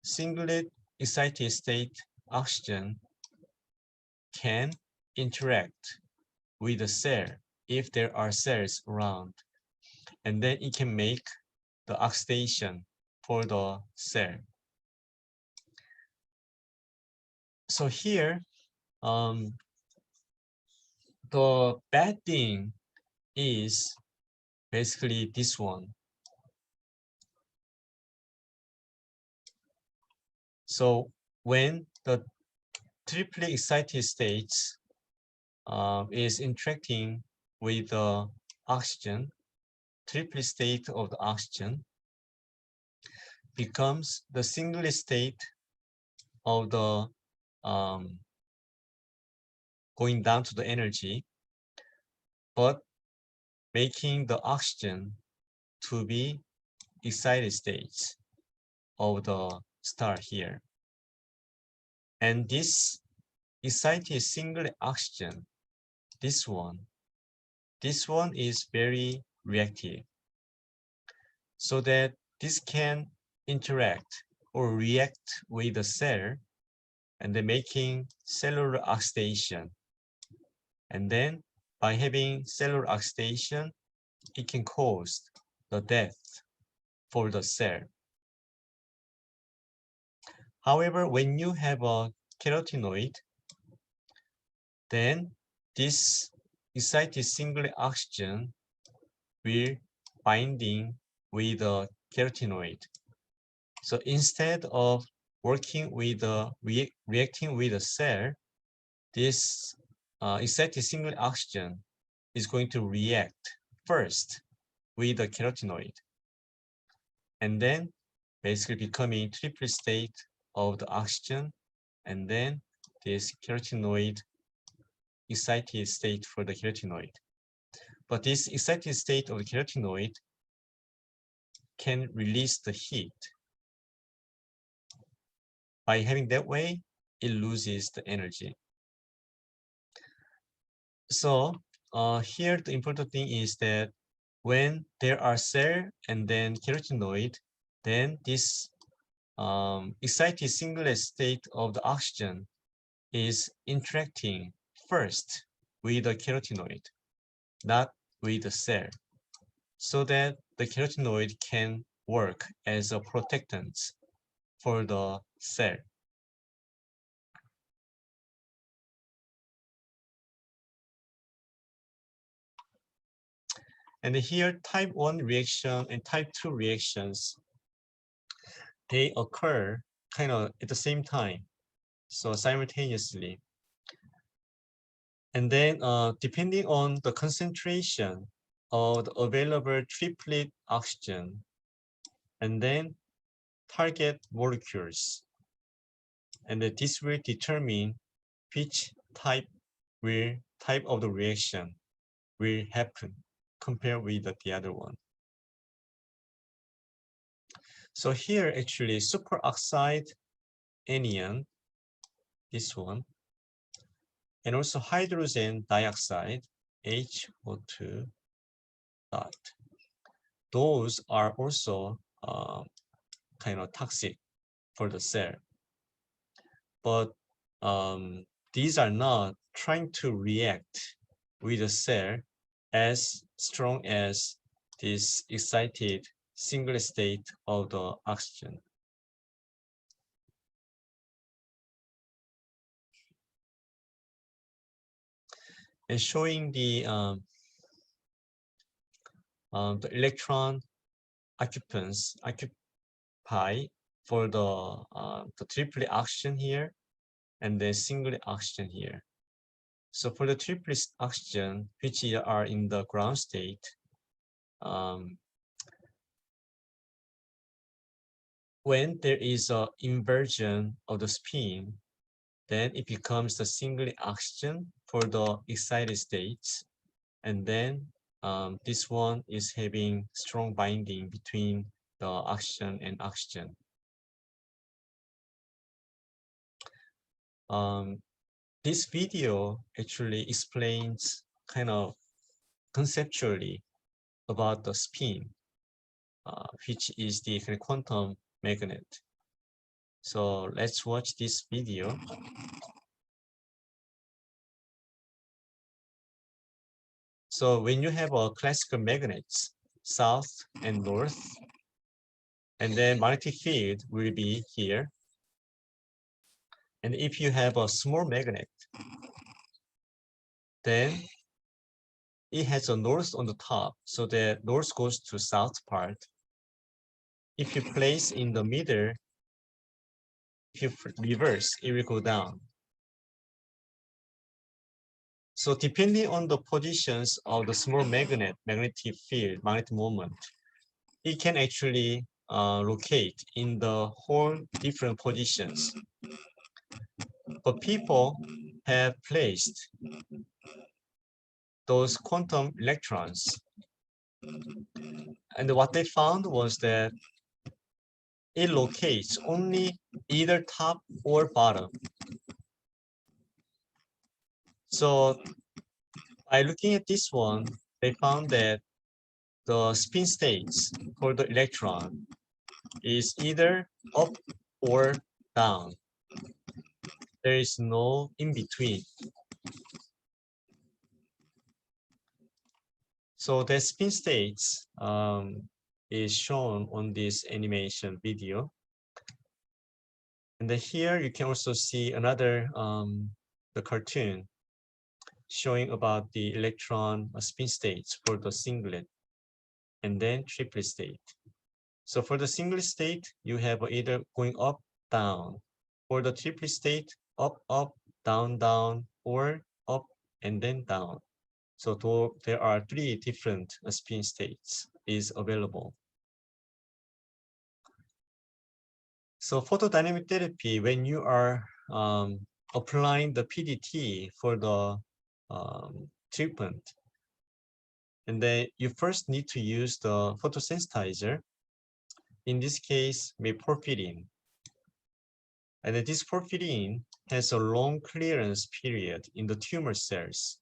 singlet excited state oxygen can interact with the cell if there are cells around, and then it can make the oxidation for the cell. So here, the bad thing is basically this one. So when the triplet excited states is interacting with the oxygen, triplet state of the oxygen becomes the singlet state of the going down to the energy, but making the oxygen to be excited states of the star here. And this excited singlet oxygen, this one is very reactive, so that this can interact or react with the cell and then making cellular oxidation. And then by having cellular oxidation, it can cause the death for the cell. However, when you have a carotenoid, then this excited singlet oxygen will binding with the carotenoid. So instead of working with the reacting with the cell, this excited singlet oxygen is going to react first with the carotenoid, and then basically becoming triple state of the oxygen, and then this carotenoid excited state for the carotenoid. But this excited state of the carotenoid can release the heat. By having that way, it loses the energy. So here the important thing is that when there are cell and then carotenoid, then this excited singlet state of the oxygen is interacting first with the carotenoid, not with the cell, so that the carotenoid can work as a protectant for the cell. And here, type 1 reaction and type 2 reactions, they occur kind of at the same time, so simultaneously. And then depending on the concentration of the available triplet oxygen, and then target molecules, and this will determine which type of the reaction will happen compared with the other one. So here actually superoxide anion, this one, and also hydrogen dioxide, HO2 dot. Those are also kind of toxic for the cell. But these are not trying to react with the cell as strong as this excited singlet state of the oxygen. And showing the electron occupy for the triplet oxygen here, and then singlet oxygen here. So for the triplet oxygen, which are in the ground state, when there is an inversion of the spin, then it becomes the singlet oxygen for the excited states, and then this one is having strong binding between the oxygen and oxygen. This video actually explains kind of conceptually about the spin, which is the quantum magnet. So let's watch this video. So when you have a classical magnets, south and north, and then magnetic field will be here. And if you have a small magnet, then it has a north on the top, so the north goes to south part. If you place in the middle, if you reverse, it will go down. So depending on the positions of the small magnetic field, magnetic moment, it can actually locate in the whole different positions. But people have placed those quantum electrons And what they found was that it locates only either top or bottom. So by looking at this one, they found that the spin states for the electron is either up or down. There is no in between. So the spin states is shown on this animation video. And then here you can also see another the cartoon showing about the electron spin states for the singlet and then triplet state. So for the singlet state, you have either going up, down. For the triplet state, up, up, down, down, or up and then down. So there are 3 different spin states is available. So photodynamic therapy, when you are applying the PDT for the treatment, and then you first need to use the photosensitizer. In this case, porphyrin. And this porphyrin has a long clearance period in the tumor cells.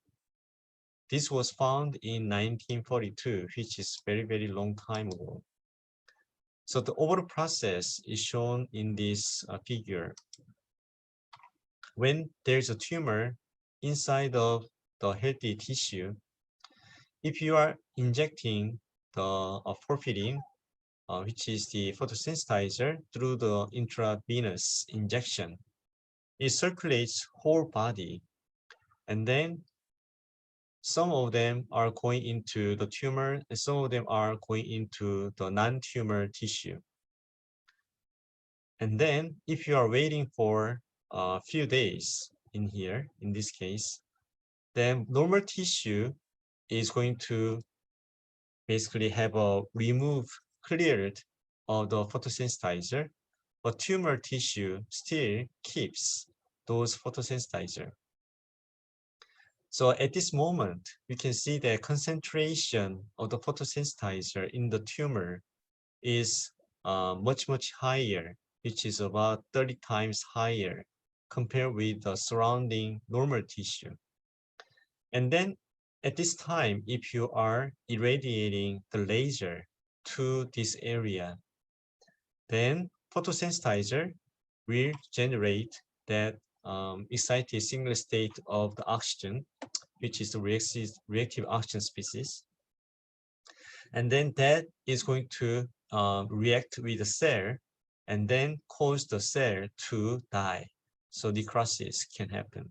This was found in 1942, which is very, very long time ago. So the overall process is shown in this figure. When there's a tumor inside of the healthy tissue, if you are injecting the porphyrin, which is the photosensitizer, through the intravenous injection, it circulates whole body, and then some of them are going into the tumor, and some of them are going into the non-tumor tissue. And then if you are waiting for a few days in here, in this case, then normal tissue is going to basically have a cleared of the photosensitizer, but tumor tissue still keeps those photosensitizer. So at this moment, you can see the concentration of the photosensitizer in the tumor is much, much higher, which is about 30 times higher compared with the surrounding normal tissue. And then at this time, if you are irradiating the laser to this area, then photosensitizer will generate that excited single state of the oxygen, which is the reactive oxygen species. And then that is going to react with the cell and then cause the cell to die. So necrosis can happen.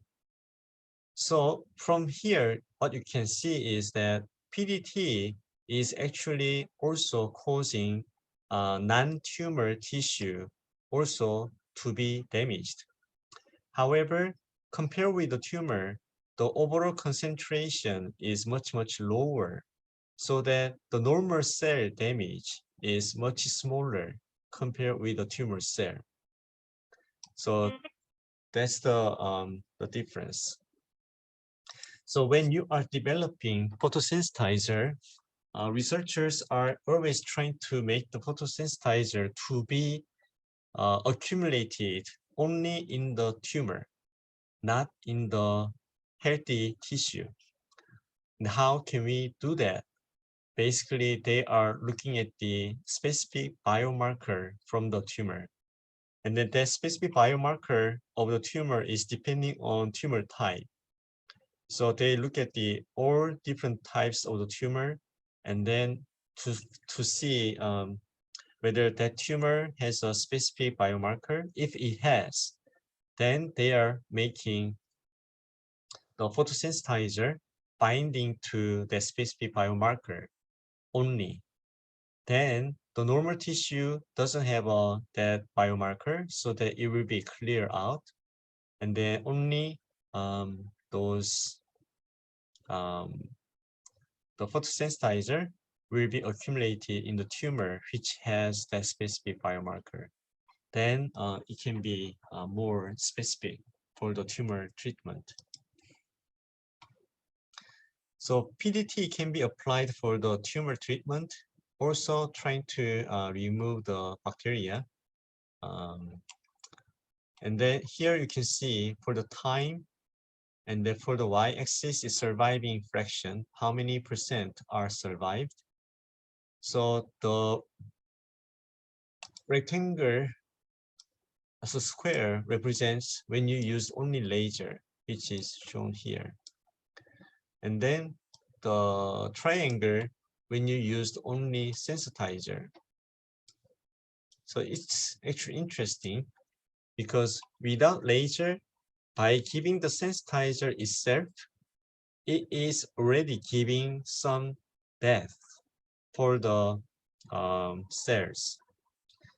So from here, what you can see is that PDT is actually also causing non-tumor tissue also to be damaged. However, compared with the tumor, the overall concentration is much, much lower, so that the normal cell damage is much smaller compared with the tumor cell. So that's the difference. So when you are developing photosensitizer, researchers are always trying to make the photosensitizer to be accumulated only in the tumor, not in the healthy tissue. And how can we do that? Basically, they are looking at the specific biomarker from the tumor. And then that specific biomarker of the tumor is depending on tumor type. So they look at all different types of the tumor, and then to see whether that tumor has a specific biomarker. If it has, then they are making the photosensitizer binding to the specific biomarker only. Then the normal tissue doesn't have that biomarker, so that it will be clear out, and then only those the photosensitizer will be accumulated in the tumor which has that specific biomarker. Then it can be more specific for the tumor treatment. So PDT can be applied for the tumor treatment, also trying to remove the bacteria. And then here you can see for the time, and then for the y-axis is surviving fraction, how many % are survived. So the rectangle as a square represents when you use only laser, which is shown here. And then the triangle when you used only sensitizer. So it's actually interesting because without laser, by giving the sensitizer itself, it is already giving some death for the cells.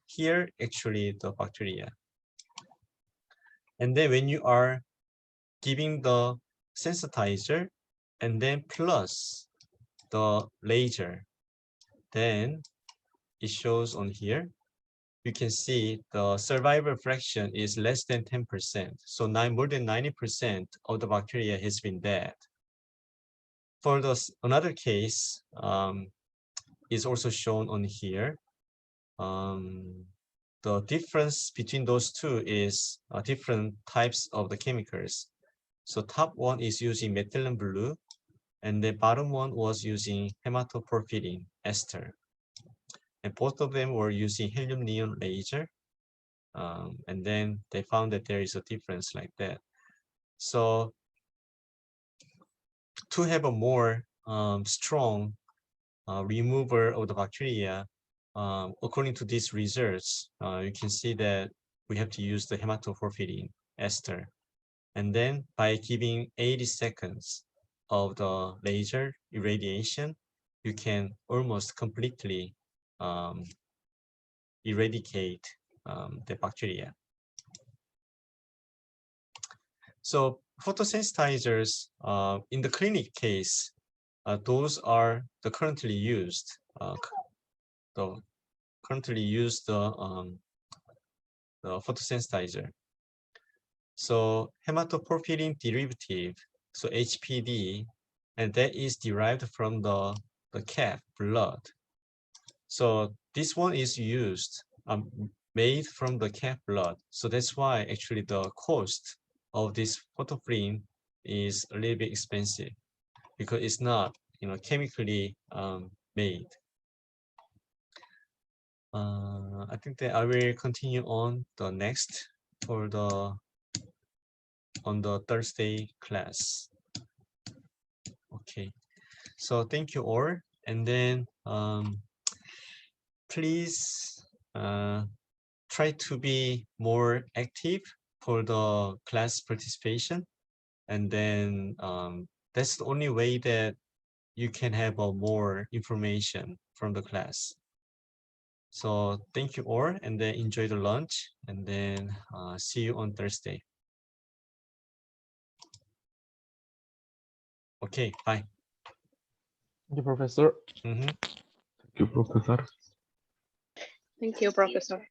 Here, actually, the bacteria. And then when you are giving the sensitizer and then plus the laser, then it shows on here. You can see the survival fraction is less than 10%. So more than 90% of the bacteria has been dead. For another case is also shown on here. The difference between those two is different types of the chemicals. So top one is using methylene blue, and the bottom one was using hematoporphyrin ester. And both of them were using helium neon laser. And then they found that there is a difference like that. So to have a more strong remover of the bacteria, according to these results, you can see that we have to use the hematoporphyrin ester. And then by giving 80 seconds of the laser irradiation, you can almost completely eradicate the bacteria. So photosensitizers in the clinic case, those are the currently used the photosensitizer. So hematoporphyrin derivative, so HPD, and that is derived from the calf blood. So this one is used, made from the calf blood. So that's why actually the cost of this photophyrin is a little bit expensive because it's not, chemically made. I think that I will continue on the next for on the Thursday class. Okay, so thank you all, and then please try to be more active for the class participation, and then that's the only way that you can have more information from the class. So thank you all, and then enjoy the lunch, and then see you on Thursday. Okay, bye. Thank you, Professor. Thank you, Professor. Thank you, Professor.